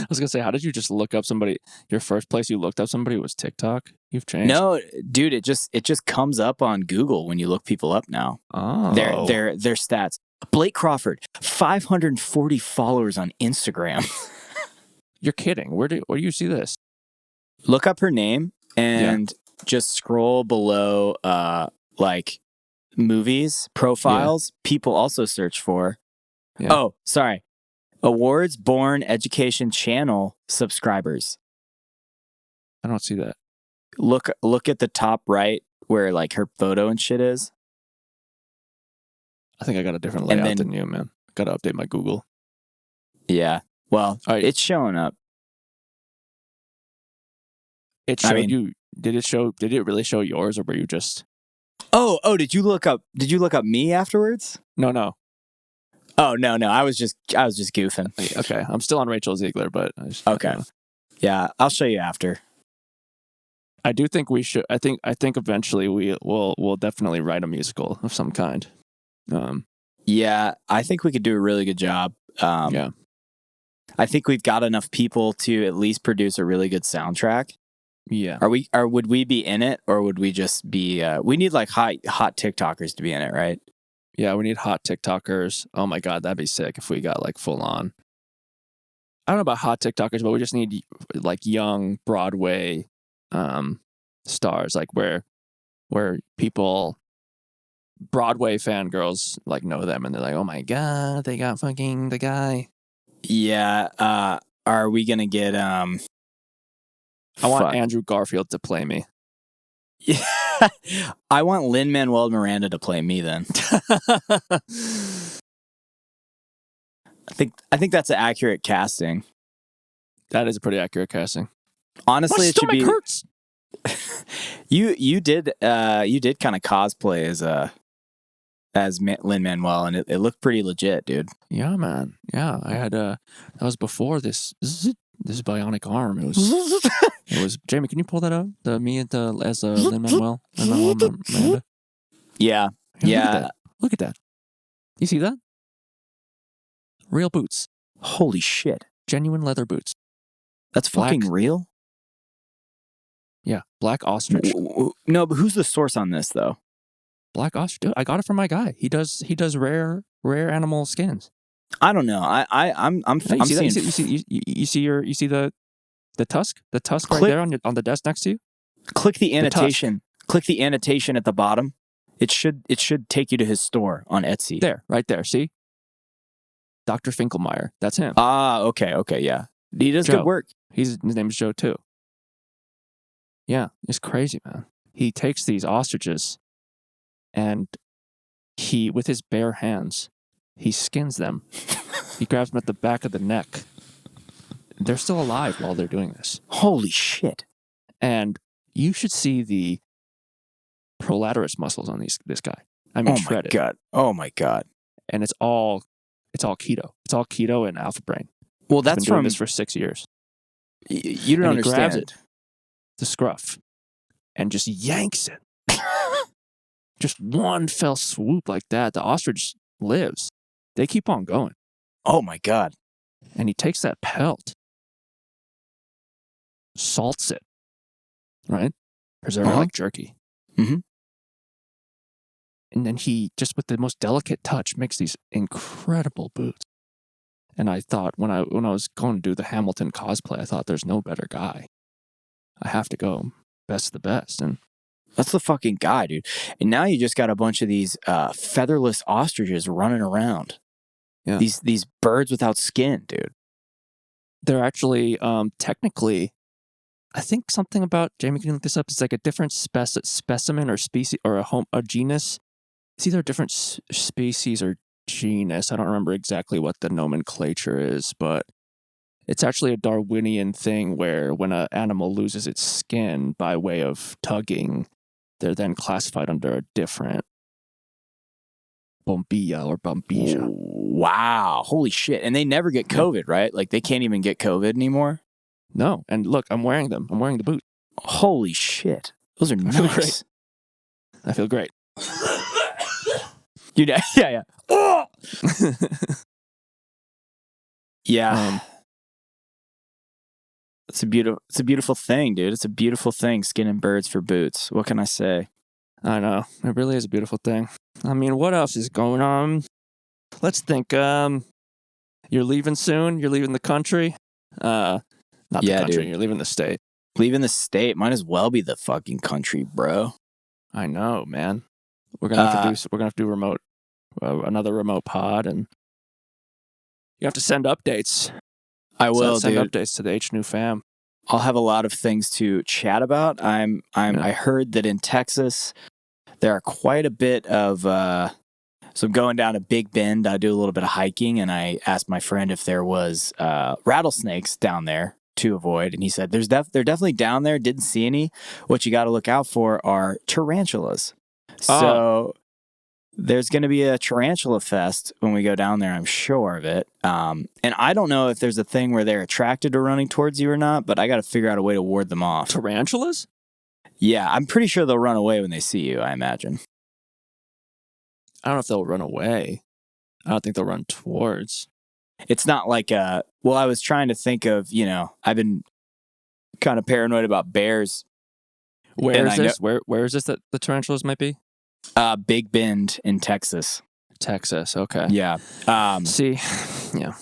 was going to say, how did you just look up somebody? Your first place you looked up somebody was TikTok? You've changed. No, dude, it just comes up on Google when you look people up now. Oh. Their stats. Blake Crawford, 540 followers on Instagram. You're kidding. Where do you see this? Look up her name and just scroll below like movies, profiles. People also search for. Yeah. Oh, sorry. Awards Born Education Channel subscribers. I don't see that. Look at the top right where like her photo and shit is. I think I got a different layout than you, man. Got to update my Google. Yeah. Well, it's showing up. It showed you. Did it really show yours, or were you just? Oh! Did you look up me afterwards? No. Oh no! I was just goofing. Okay, I'm still on Rachel Ziegler, but okay. Yeah, I'll show you after. I do think we should. I think eventually we'll definitely write a musical of some kind. Yeah, I think we could do a really good job. Yeah, I think we've got enough people to at least produce a really good soundtrack. Yeah. Would we be in it, or would we just be? We need like hot TikTokers to be in it, right? Yeah, we need hot TikTokers. Oh my god, that'd be sick if we got like full on. I don't know about hot TikTokers, but we just need like young Broadway stars, like where people, Broadway fangirls like know them and they're like, oh my god, they got fucking the guy. Yeah. Are we gonna get I want Andrew Garfield to play me. I want Lin-Manuel Miranda to play me then. I think that's an accurate casting. That is a pretty accurate casting. Honestly, my it should be. hurts. You did kind of cosplay as Lin-Manuel, and it looked pretty legit, dude. Yeah, man. Yeah, I had that was before this bionic arm. It was Jamie. Can you pull that up? Me as Lin-Manuel Miranda. Yeah. Look at that. You see that? Real boots. Holy shit! Genuine leather boots. That's fucking real. Yeah, black ostrich. No, but who's the source on this though? Black ostrich. Dude, I got it from my guy. He does rare animal skins. I don't know. I'm You see the tusk? The tusk right there on the desk next to you? Click the annotation. Click the annotation at the bottom. It should take you to his store on Etsy. There, right there. See? Dr. Finkelmeyer. That's him. Okay, yeah. He does good work. His name is Joe too. Yeah, it's crazy, man. He takes these ostriches and he, with his bare hands, he skins them. He grabs them at the back of the neck. They're still alive while they're doing this. Holy shit. And you should see the prolateral muscles on this guy. I mean, shredded. Oh my God. And it's all keto. It's all keto and alpha brain. Well, that's been doing this for 6 years. You don't understand. He grabs it, the scruff, and just yanks it. Just one fell swoop like that. The ostrich lives. They keep on going. Oh my God. And he takes that pelt, salts it, right? Preserve it like jerky. Mm-hmm. And then he, just with the most delicate touch, makes these incredible boots. And I thought, when I was going to do the Hamilton cosplay, I thought there's no better guy. I have to go best of the best. And that's the fucking guy, dude. And now you just got a bunch of these featherless ostriches running around. Yeah. These birds without skin, dude. They're actually technically, I think something about, Jamie, can you look this up? It's like a different specimen or species or a genus. It's either a different species or genus. I don't remember exactly what the nomenclature is, but it's actually a Darwinian thing where when an animal loses its skin by way of tugging, they're then classified under a different bombilla or bombilla. Wow. Holy shit. And they never get COVID, right? Like they can't even get COVID anymore? No. And look, I'm wearing them. I'm wearing the boot. Holy shit. Those are nice. I feel great. Yeah. Oh! Yeah. It's a beautiful thing, dude. It's a beautiful thing, skinning birds for boots. What can I say? I know. It really is a beautiful thing. I mean, what else is going on? Let's think. You're leaving soon? You're leaving the country? Not the country. Dude. You're leaving the state. Leaving the state might as well be the fucking country, bro. I know, man. We're gonna have to do remote, another remote pod, and you have to send updates. I will send updates to the HNEW fam. I'll have a lot of things to chat about. I heard that in Texas there are quite a bit of so I'm going down to Big Bend. I do a little bit of hiking, and I asked my friend if there was rattlesnakes down there to avoid, and he said they're definitely down there. Didn't see any. What you got to look out for are tarantulas. So there's going to be a tarantula fest when we go down there. I'm sure of it. And I don't know if there's a thing where they're attracted to running towards you or not, but I got to figure out a way to ward them off. Tarantulas? Yeah, I'm pretty sure they'll run away when they see you, I imagine. I don't know if they'll run away. I don't think they'll run towards. It's not like I was trying to think of, I've been kind of paranoid about bears. Where is this? Where is this that the tarantulas might be? Big Bend in Texas. Texas, okay. Yeah. Yeah.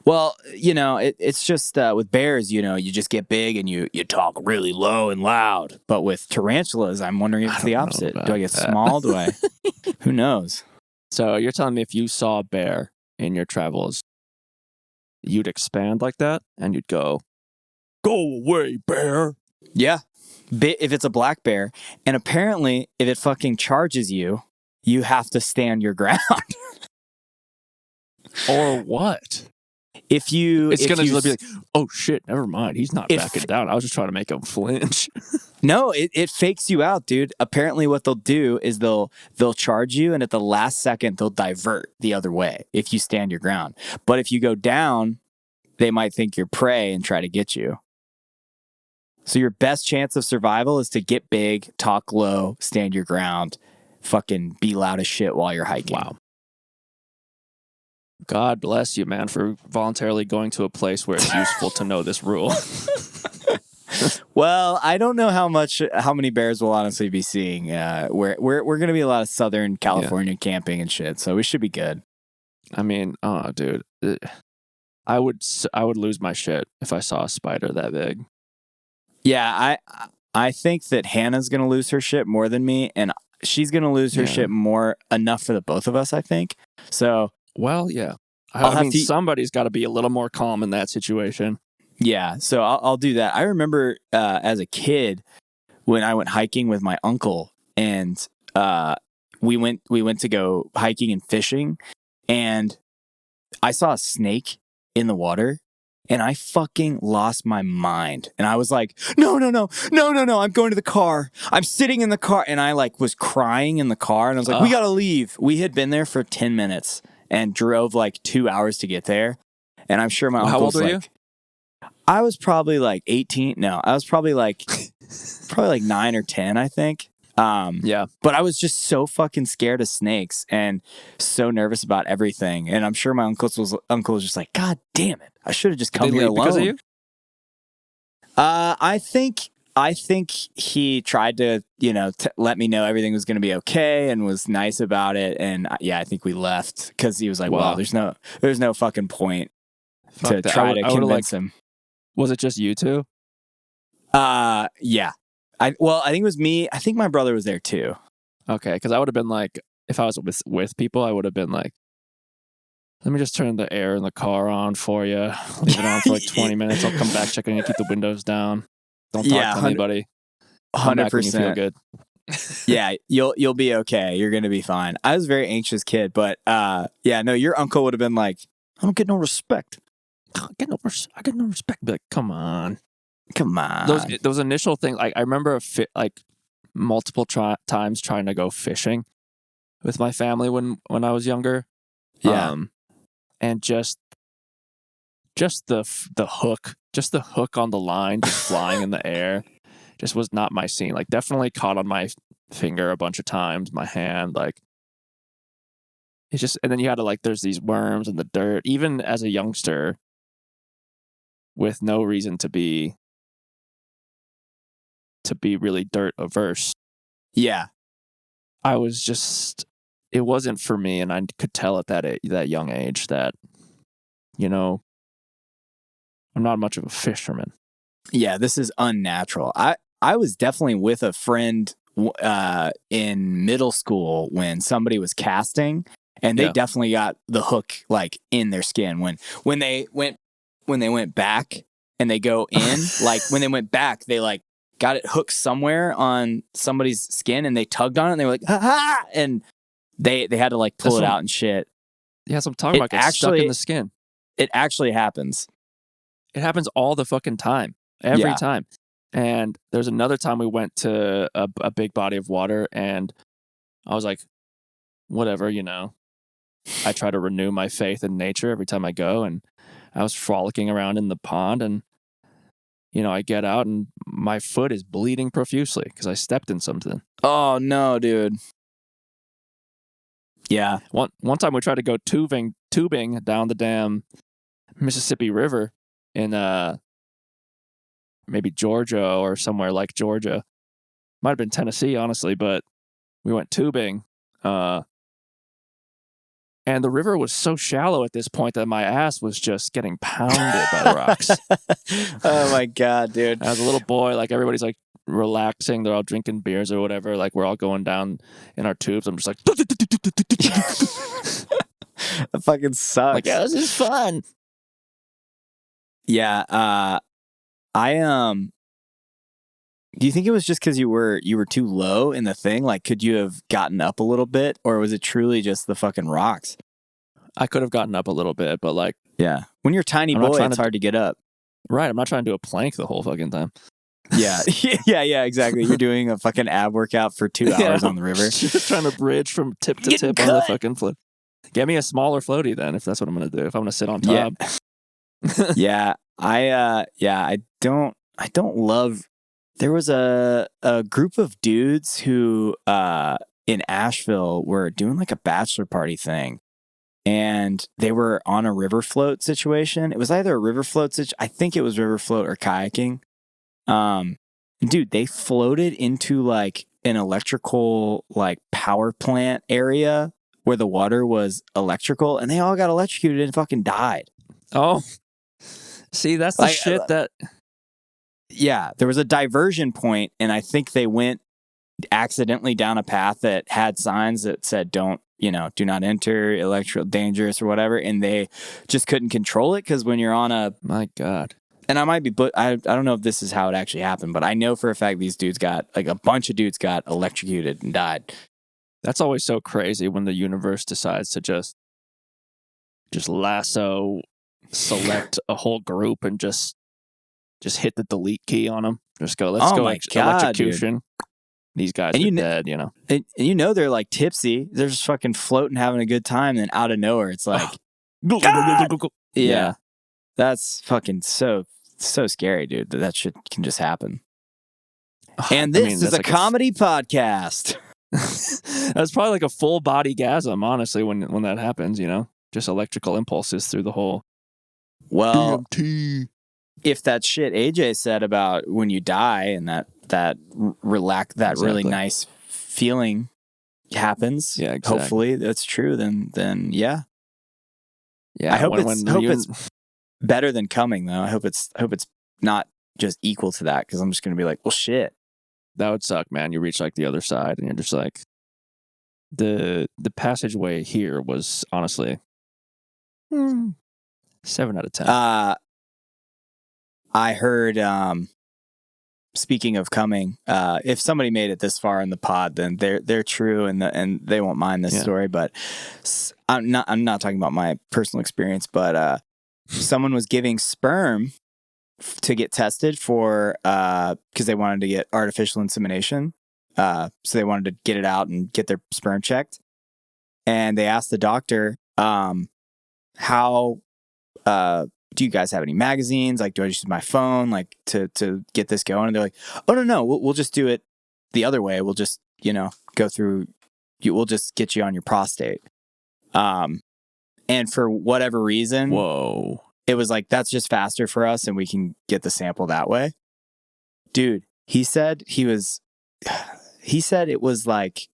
Well, it's just with bears, you just get big and you talk really low and loud. But with tarantulas, I'm wondering if it's the opposite. Do I get small? Do I? Who knows? So you're telling me if you saw a bear in your travels, you'd expand like that and you'd go away, bear. Yeah. If it's a black bear. And apparently, if it fucking charges you, you have to stand your ground. Or what? It's gonna be like, oh shit, never mind. He's not backing down. I was just trying to make him flinch. No, it fakes you out, dude. Apparently what they'll do is they'll charge you, and at the last second they'll divert the other way if you stand your ground. But if you go down, they might think you're prey and try to get you. So your best chance of survival is to get big, talk low, stand your ground, fucking be loud as shit while you're hiking. Wow. God bless you, man, for voluntarily going to a place where it's useful to know this rule. Well, I don't know how many bears we'll honestly be seeing. We're going to be a lot of Southern California camping and shit, so we should be good. I mean, dude, I would lose my shit if I saw a spider that big. Yeah, I think that Hannah's going to lose her shit more than me, and she's going to lose her shit more enough for the both of us, I think. So, well, yeah. I mean, somebody's got to be a little more calm in that situation. Yeah, so I'll do that. I remember as a kid when I went hiking with my uncle, and we went to go hiking and fishing, and I saw a snake in the water, and I fucking lost my mind. And I was like, no, I'm going to the car. I'm sitting in the car, and I like was crying in the car, and I was like, we gotta leave. We had been there for 10 minutes and drove like 2 hours to get there, and I'm sure my uncle was like, how old were you? I was probably like 18. No, I was probably like 9 or 10, I think. Yeah. But I was just so fucking scared of snakes and so nervous about everything. And I'm sure my uncle was just like, God damn it. I should have just come here alone. Because of you? I think he tried to, let me know everything was going to be okay and was nice about it. And I think we left because he was like, well, there's no fucking point to try to convince him. Was it just you two? Yeah. I think it was me. I think my brother was there too. Okay, because I would have been like, if I was with people, I would have been like, let me just turn the air in the car on for you. Leave it on for like 20 minutes. I'll come back, check in, and keep the windows down. Don't talk to anybody. 100%. Feel good. Yeah, you'll be okay. You're gonna be fine. I was a very anxious kid, but no, your uncle would have been like, I don't get no respect. I get no respect. Be like, come on. Those initial things, like I remember multiple times trying to go fishing with my family when I was younger. Yeah, and just the hook on the line, just flying in the air, just was not my scene. Like definitely caught on my finger a bunch of times, my hand, like. It's just, and then you had to there's these worms in the dirt, even as a youngster. With no reason to be really dirt averse. Yeah. I was just, it wasn't for me, and I could tell at that young age that, I'm not much of a fisherman. Yeah, this is unnatural. I was definitely with a friend in middle school when somebody was casting, and they definitely got the hook in their skin when they went back and they go in, when they went back, they got it hooked somewhere on somebody's skin and they tugged on it and they were like, ha! And they had to pull it out and shit. Yeah, so I'm talking about getting stuck in the skin. It actually happens. It happens all the fucking time. Every time. And there's another time we went to a big body of water and I was like, whatever, I try to renew my faith in nature every time I go, and I was frolicking around in the pond, and I get out and my foot is bleeding profusely because I stepped in something. Oh no, dude. Yeah. One time we tried to go tubing down the damn Mississippi River in maybe Georgia or somewhere like Georgia. Might have been Tennessee, honestly, but we went tubing. And the river was so shallow at this point that my ass was just getting pounded by the rocks. Oh my God, dude. As a little boy, everybody's relaxing. They're all drinking beers or whatever. We're all going down in our tubes. I'm just like, that fucking sucks. Yeah, this is fun. Yeah. Do you think it was just because you were too low in the thing? Like, could you have gotten up a little bit, or was it truly just the fucking rocks? I could have gotten up a little bit, but like, yeah, when you're a tiny boy, it's hard to get up. Right, I'm not trying to do a plank the whole fucking time. Yeah, yeah, exactly. You're doing a fucking ab workout for 2 hours on the river. Just trying to bridge from tip to tip on the fucking float. Get me a smaller floaty then, if that's what I'm gonna do. If I'm gonna sit on top. Yeah, I don't love. There was a group of dudes who in Asheville were doing like a bachelor party thing, and they were on a river float situation. It was either a river float I think it was river float or kayaking. Dude, they floated into like an electrical like power plant area where the water was electrical, and they all got electrocuted and fucking died. Oh, see, that's the shit that. Yeah, there was a diversion point, and I think they went accidentally down a path that had signs that said do not enter, electrical dangerous or whatever, and they just couldn't control it because when you're on a... My God. And I might be... But I don't know if this is how it actually happened, but I know for a fact these dudes got... Like, a bunch of dudes got electrocuted and died. That's always so crazy when the universe decides to just lasso, select a whole group and just hit the delete key on them. Just go, let's go electrocution. Dude. These guys are dead, you know. And you know they're like tipsy. They're just fucking floating, having a good time. And then out of nowhere, it's like... Yeah. That's fucking so scary, dude. That shit can just happen. And this is a comedy podcast. That's probably like a full body gasm, honestly, when that happens, you know? Just electrical impulses through the whole... Well... DMT. If that shit AJ said about when you die and that really nice feeling happens, yeah, exactly. Hopefully that's true. Then yeah. I hope it's better than coming though. I hope it's not just equal to that because I'm just gonna be like, well, shit. That would suck, man. You reach like the other side and you're just like, the passageway here was honestly 7 out of 10. I heard, speaking of coming, if somebody made it this far in the pod, then they're true and they won't mind this story. But I'm not talking about my personal experience, but someone was giving sperm to get tested for because they wanted to get artificial insemination. So they wanted to get it out and get their sperm checked, and they asked the doctor, how do you guys have any magazines? Like, do I just use my phone, like, to get this going? And they're like, oh, no, we'll just do it the other way. We'll just, go through, we'll just get you on your prostate. And for whatever reason, whoa, it was like, that's just faster for us and we can get the sample that way. Dude, he said it was like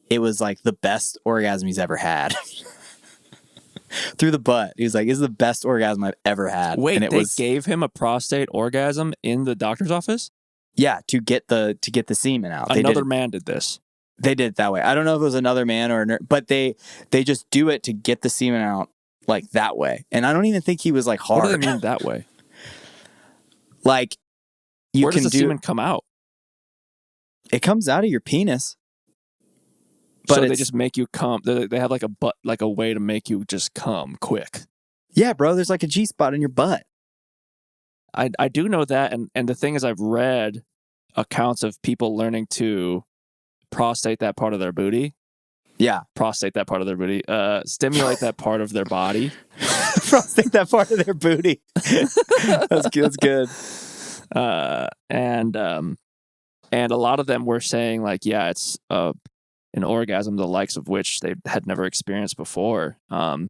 the best orgasm he's ever had. Through the butt. He was like, "This is the best orgasm I've ever had." Wait, and they gave him a prostate orgasm in the doctor's office? Yeah, to get the semen out. Another man did this. They did it that way. I don't know if it was another man or a nurse, but they just do it to get the semen out like that way. And I don't even think he was like hard. What do they mean that way? Like where does the semen come out? It comes out of your penis. But so they just make you come. They have like a way to make you just come quick. Yeah, bro. There's like a G-spot in your butt. I do know that, and the thing is, I've read accounts of people learning to prostate that part of their booty. Yeah, prostate that part of their booty. Stimulate that part of their body. Prostate that part of their booty. That's good. And a lot of them were saying like, yeah, it's an orgasm the likes of which they had never experienced before, that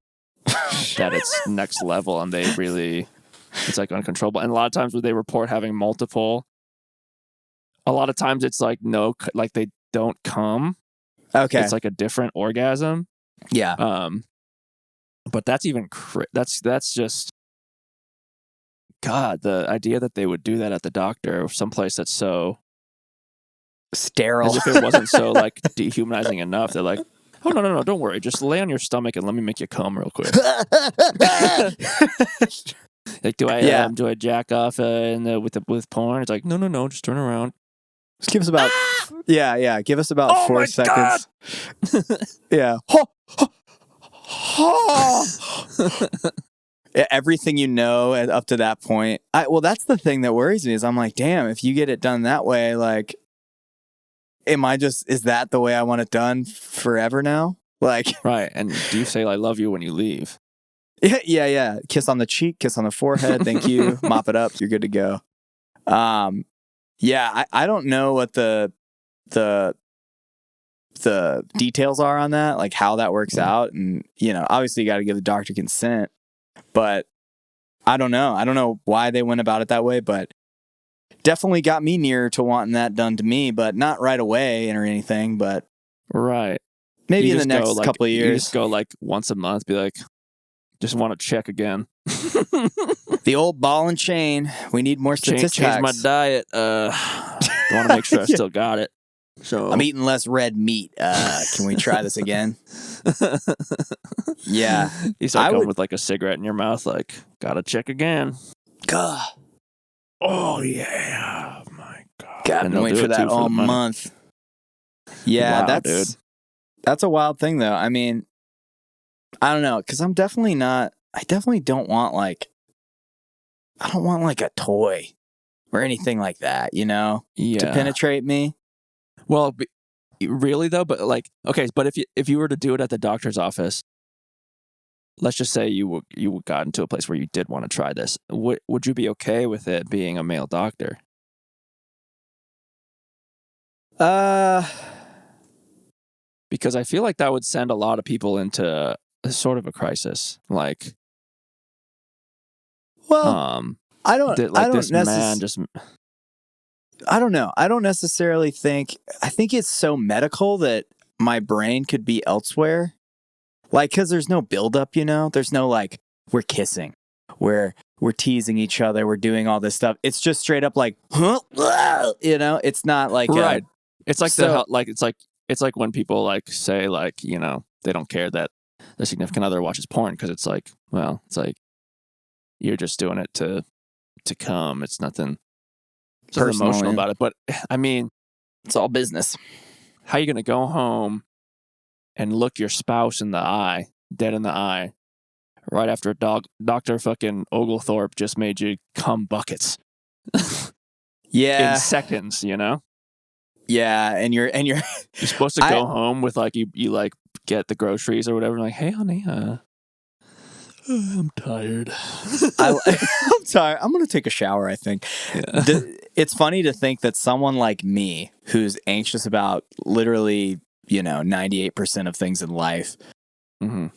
it's next level and it's like uncontrollable. And a lot of times when they report having multiple, a lot of times it's like like they don't come. Okay. It's like a different orgasm. Yeah. But that's even, that's just, God, the idea that they would do that at the doctor or someplace that's so sterile, as if it wasn't so like dehumanizing enough. They're like, oh no, don't worry, just lay on your stomach and let me make you come real quick. Like, do Yeah. I jack off with porn? It's like, no, just turn around. Just give us about give us about Oh 4 my seconds. Yeah. Yeah, everything you know up to that point. Well, that's the thing that worries me is I'm like, damn, if you get it done that way, like, is that the way I want it done forever now? Like, Right. And do you say I love you when you leave? yeah. Kiss on the cheek, kiss on the forehead. Thank you. Mop it up. You're good to go. Yeah, I don't know what the details are on that, like how that works out. And, obviously you got to give the doctor consent, but I don't know. I don't know why they went about it that way, but definitely got me nearer to wanting that done to me, but not right away or anything, but right. maybe in the next couple of years. You just go like once a month, be like, just want to check again. The old ball and chain. We need more statistics. Change my diet. Want to make sure I still got it. So I'm eating less red meat. Can we try this again? Yeah. You start going with like a cigarette in your mouth, like, gotta check again. God. Oh yeah. My God. I've been waiting for that all month. Yeah, wow, dude. That's a wild thing though. I mean, I don't know, because I definitely don't want like a toy or anything like that, to penetrate me. Well, really though, but like, okay, but if you were to do it at the doctor's office, let's just say you got into a place where you did want to try this, would you be okay with it being a male doctor? Because I feel like that would send a lot of people into sort of a crisis. Like, well, I don't know. I don't necessarily think. I think it's so medical that my brain could be elsewhere. Like, because there's no buildup, There's no like we're kissing, we're teasing each other, we're doing all this stuff. It's just straight up like, It's not like right. It's like it's like when people like say like they don't care that the significant other watches porn because it's like, well, it's like you're just doing it to come. It's nothing. There's nothing emotional about it. But I mean, it's all business. How are you gonna go home and look your spouse in the eye, dead in the eye, right after Dr. fucking Oglethorpe just made you cum buckets? Yeah. In seconds, Yeah, and you're supposed to go home with like you like get the groceries or whatever, like, hey honey, I'm tired. I'm tired. I'm gonna take a shower, I think. Yeah. It's funny to think that someone like me, who's anxious about literally 98% of things in life,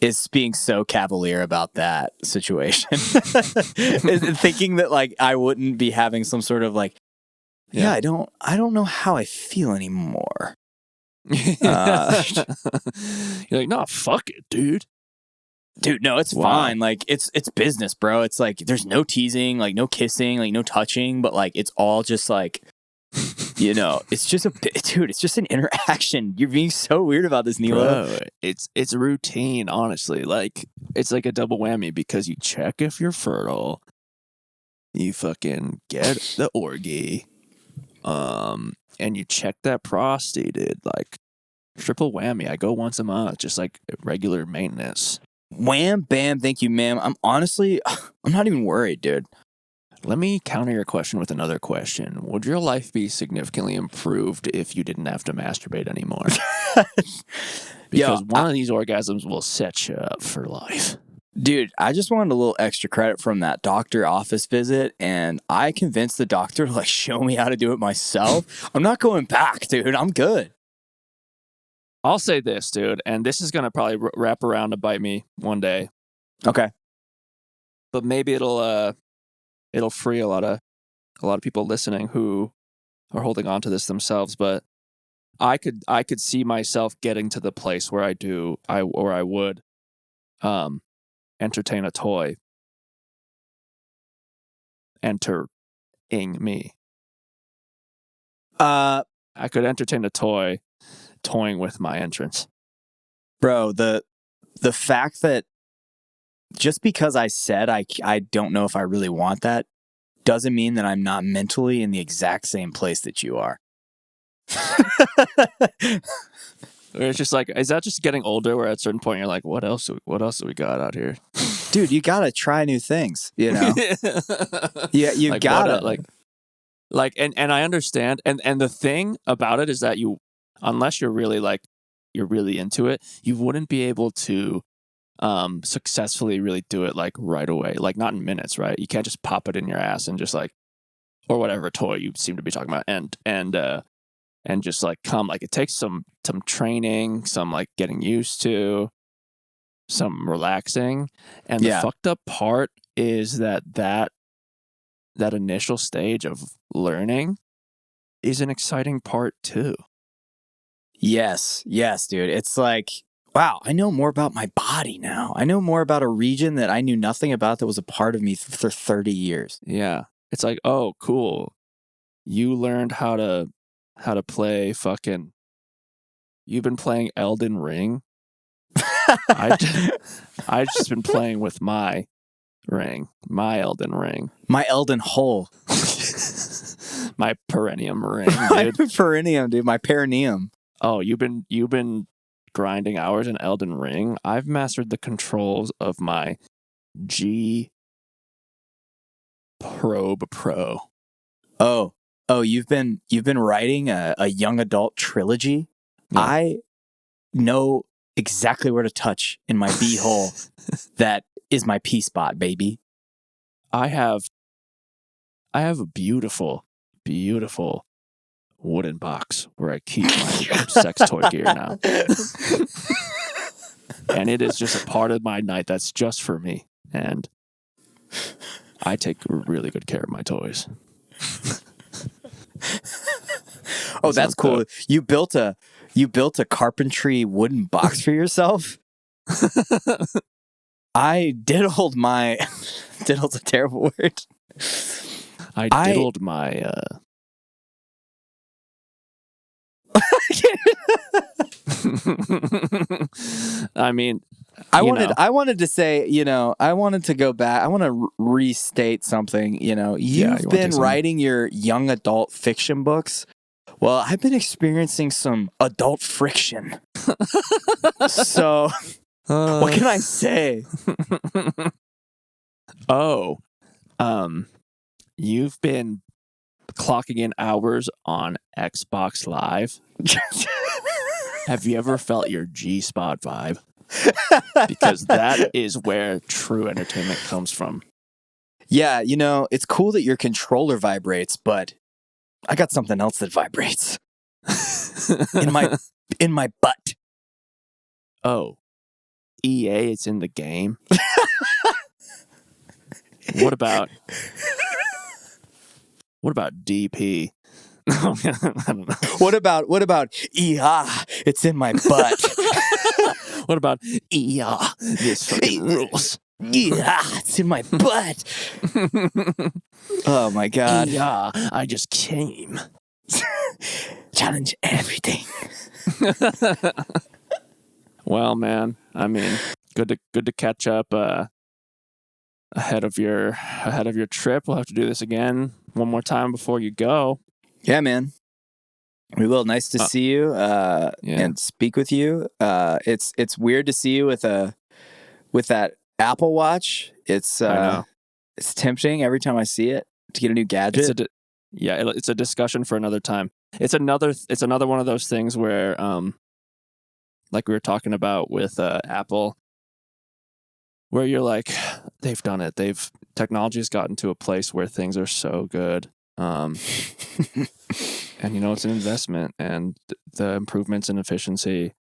is being so cavalier about that situation. Thinking that like I wouldn't be having some sort of like, I don't know how I feel anymore. You're like, no, fuck it, dude. Dude, no, it's fine. Like it's business, bro. It's like there's no teasing, like no kissing, like no touching, but like it's all just like it's just it's just an interaction. You're being so weird about this, Nilo. Bro, it's routine, honestly. Like it's like a double whammy because you check if you're fertile, you fucking get the orgy, and you check that prostate, dude. Like triple whammy. I go once a month, just like regular maintenance. Wham, bam, thank you, ma'am. I'm not even worried, dude. Let me counter your question with another question. Would your life be significantly improved if you didn't have to masturbate anymore? Because one of these orgasms will set you up for life. Dude, I just wanted a little extra credit from that doctor office visit, and I convinced the doctor to like show me how to do it myself. I'm not going back, dude. I'm good. I'll say this, dude, and this is going to probably wrap around to bite me one day. Okay. But maybe it'll free a lot of people listening who are holding on to this themselves, but I could see myself getting to the place where I would entertain a toy entering me. I could entertain a toy toying with my entrance. Bro, the fact that just because I said I don't know if I really want that doesn't mean that I'm not mentally in the exact same place that you are. Where it's just like, is that just getting older? Where at a certain point you're like, what else do we got out here? Dude, you gotta try new things. You know, yeah, you like, gotta and I understand. And the thing about it is that unless you're really into it, you wouldn't be able to successfully really do it like right away, like not in minutes, right? You can't just pop it in your ass and just like, or whatever toy you seem to be talking about, and just like come. Like it takes some training, some like getting used to, some relaxing. And the fucked up part is that initial stage of learning is an exciting part too. Yes, dude. It's like, wow, I know more about my body now. I know more about a region that I knew nothing about that was a part of me for 30 years. Yeah. It's like, oh, cool. You learned how to play fucking... You've been playing Elden Ring? I've just been playing with my Elden Ring. My Elden Hole. My perineum ring, dude. My perineum, dude. My perineum. Oh, you've been grinding hours in Elden Ring. I've mastered the controls of my G Probe Pro. Oh, you've been writing a young adult trilogy. Yeah. I know exactly where to touch in my bee hole. That is my P spot, baby. I have a beautiful wooden box where I keep my sex toy gear now. And it is just a part of my night that's just for me. And I take really good care of my toys. Oh, that's cool. You built a carpentry wooden box for yourself? I diddled my... Diddle's a terrible word. I diddled my... I mean, I wanted to say, I wanted to go back. I want to restate something. You've been writing your young adult fiction books. Well, I've been experiencing some adult friction. So, what can I say? You've been clocking in hours on Xbox Live. Have you ever felt your G-spot vibe? Because that is where true entertainment comes from. Yeah, it's cool that your controller vibrates, but I got something else that vibrates. in my butt. Oh. EA, it's in the game. What about DP? I don't know. What about it's in my butt. What about this fucking rules? It's in my butt. Oh my god. I just came. Challenge everything. Well, man, I mean, good to catch up ahead of your trip. We'll have to do this again one more time before you go. Yeah, man. We will. Nice to see you and speak with you. It's weird to see you with that Apple Watch. It's tempting every time I see it to get a new gadget. It's a discussion for another time. It's another one of those things where like we were talking about with Apple, where you're like, they've done it. Technology has gotten to a place where things are so good. And it's an investment, and the improvements in efficiency,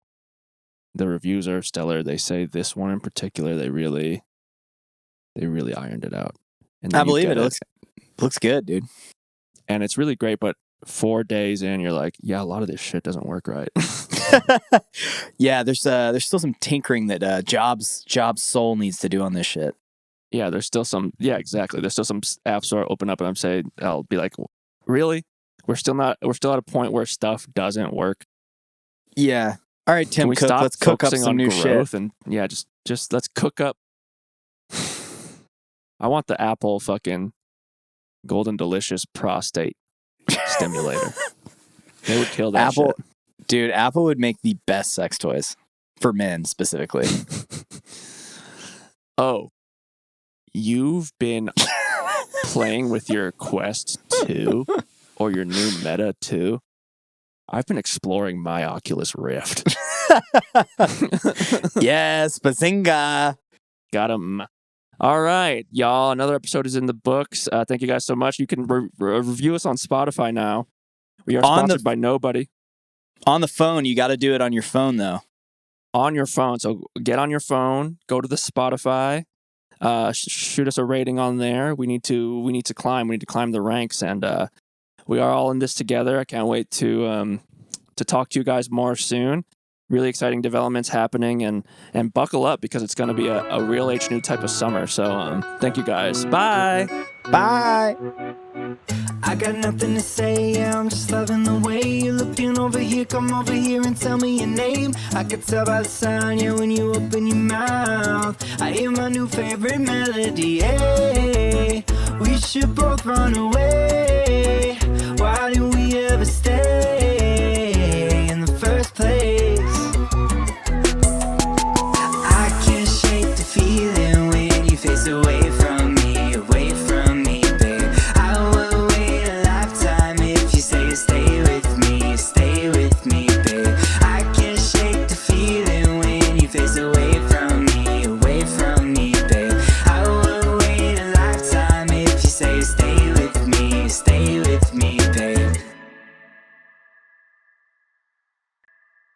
the reviews are stellar. They say this one in particular, they really ironed it out. And I believe it. It looks good, dude. And it's really great, but 4 days in, you're like, yeah, a lot of this shit doesn't work right. Yeah, there's still some tinkering that Jobs' soul needs to do on this shit. Yeah, there's still some. Yeah, exactly. There's still some apps that open up, and I'll be like, really? We're still at a point where stuff doesn't work. Yeah. All right, Tim Cook, let's cook up some new shit. And just let's cook up I want the Apple fucking Golden Delicious prostate stimulator. They would kill that Apple, shit. dude, Apple would make the best sex toys for men specifically. Oh, you've been playing with your Quest 2 or your new Meta 2? I've been exploring my Oculus Rift. Yes, Bazinga. Got him. All right, y'all. Another episode is in the books. Thank you guys so much. You can review us on Spotify now. We are sponsored by nobody. On the phone, you got to do it on your phone, though. On your phone. So get on your phone, go to the Spotify, shoot us a rating on there. We need to climb. We need to climb the ranks, and we are all in this together. I can't wait to talk to you guys more soon. Really exciting developments happening, and buckle up because it's going to be a real HNEW type of summer. So thank you guys. Bye. Bye. I got nothing to say, yeah, I'm just loving the way you're looking over here. Come over here and tell me your name. I can tell by the sound, yeah, when you open your mouth. I hear my new favorite melody, hey, we should both run away.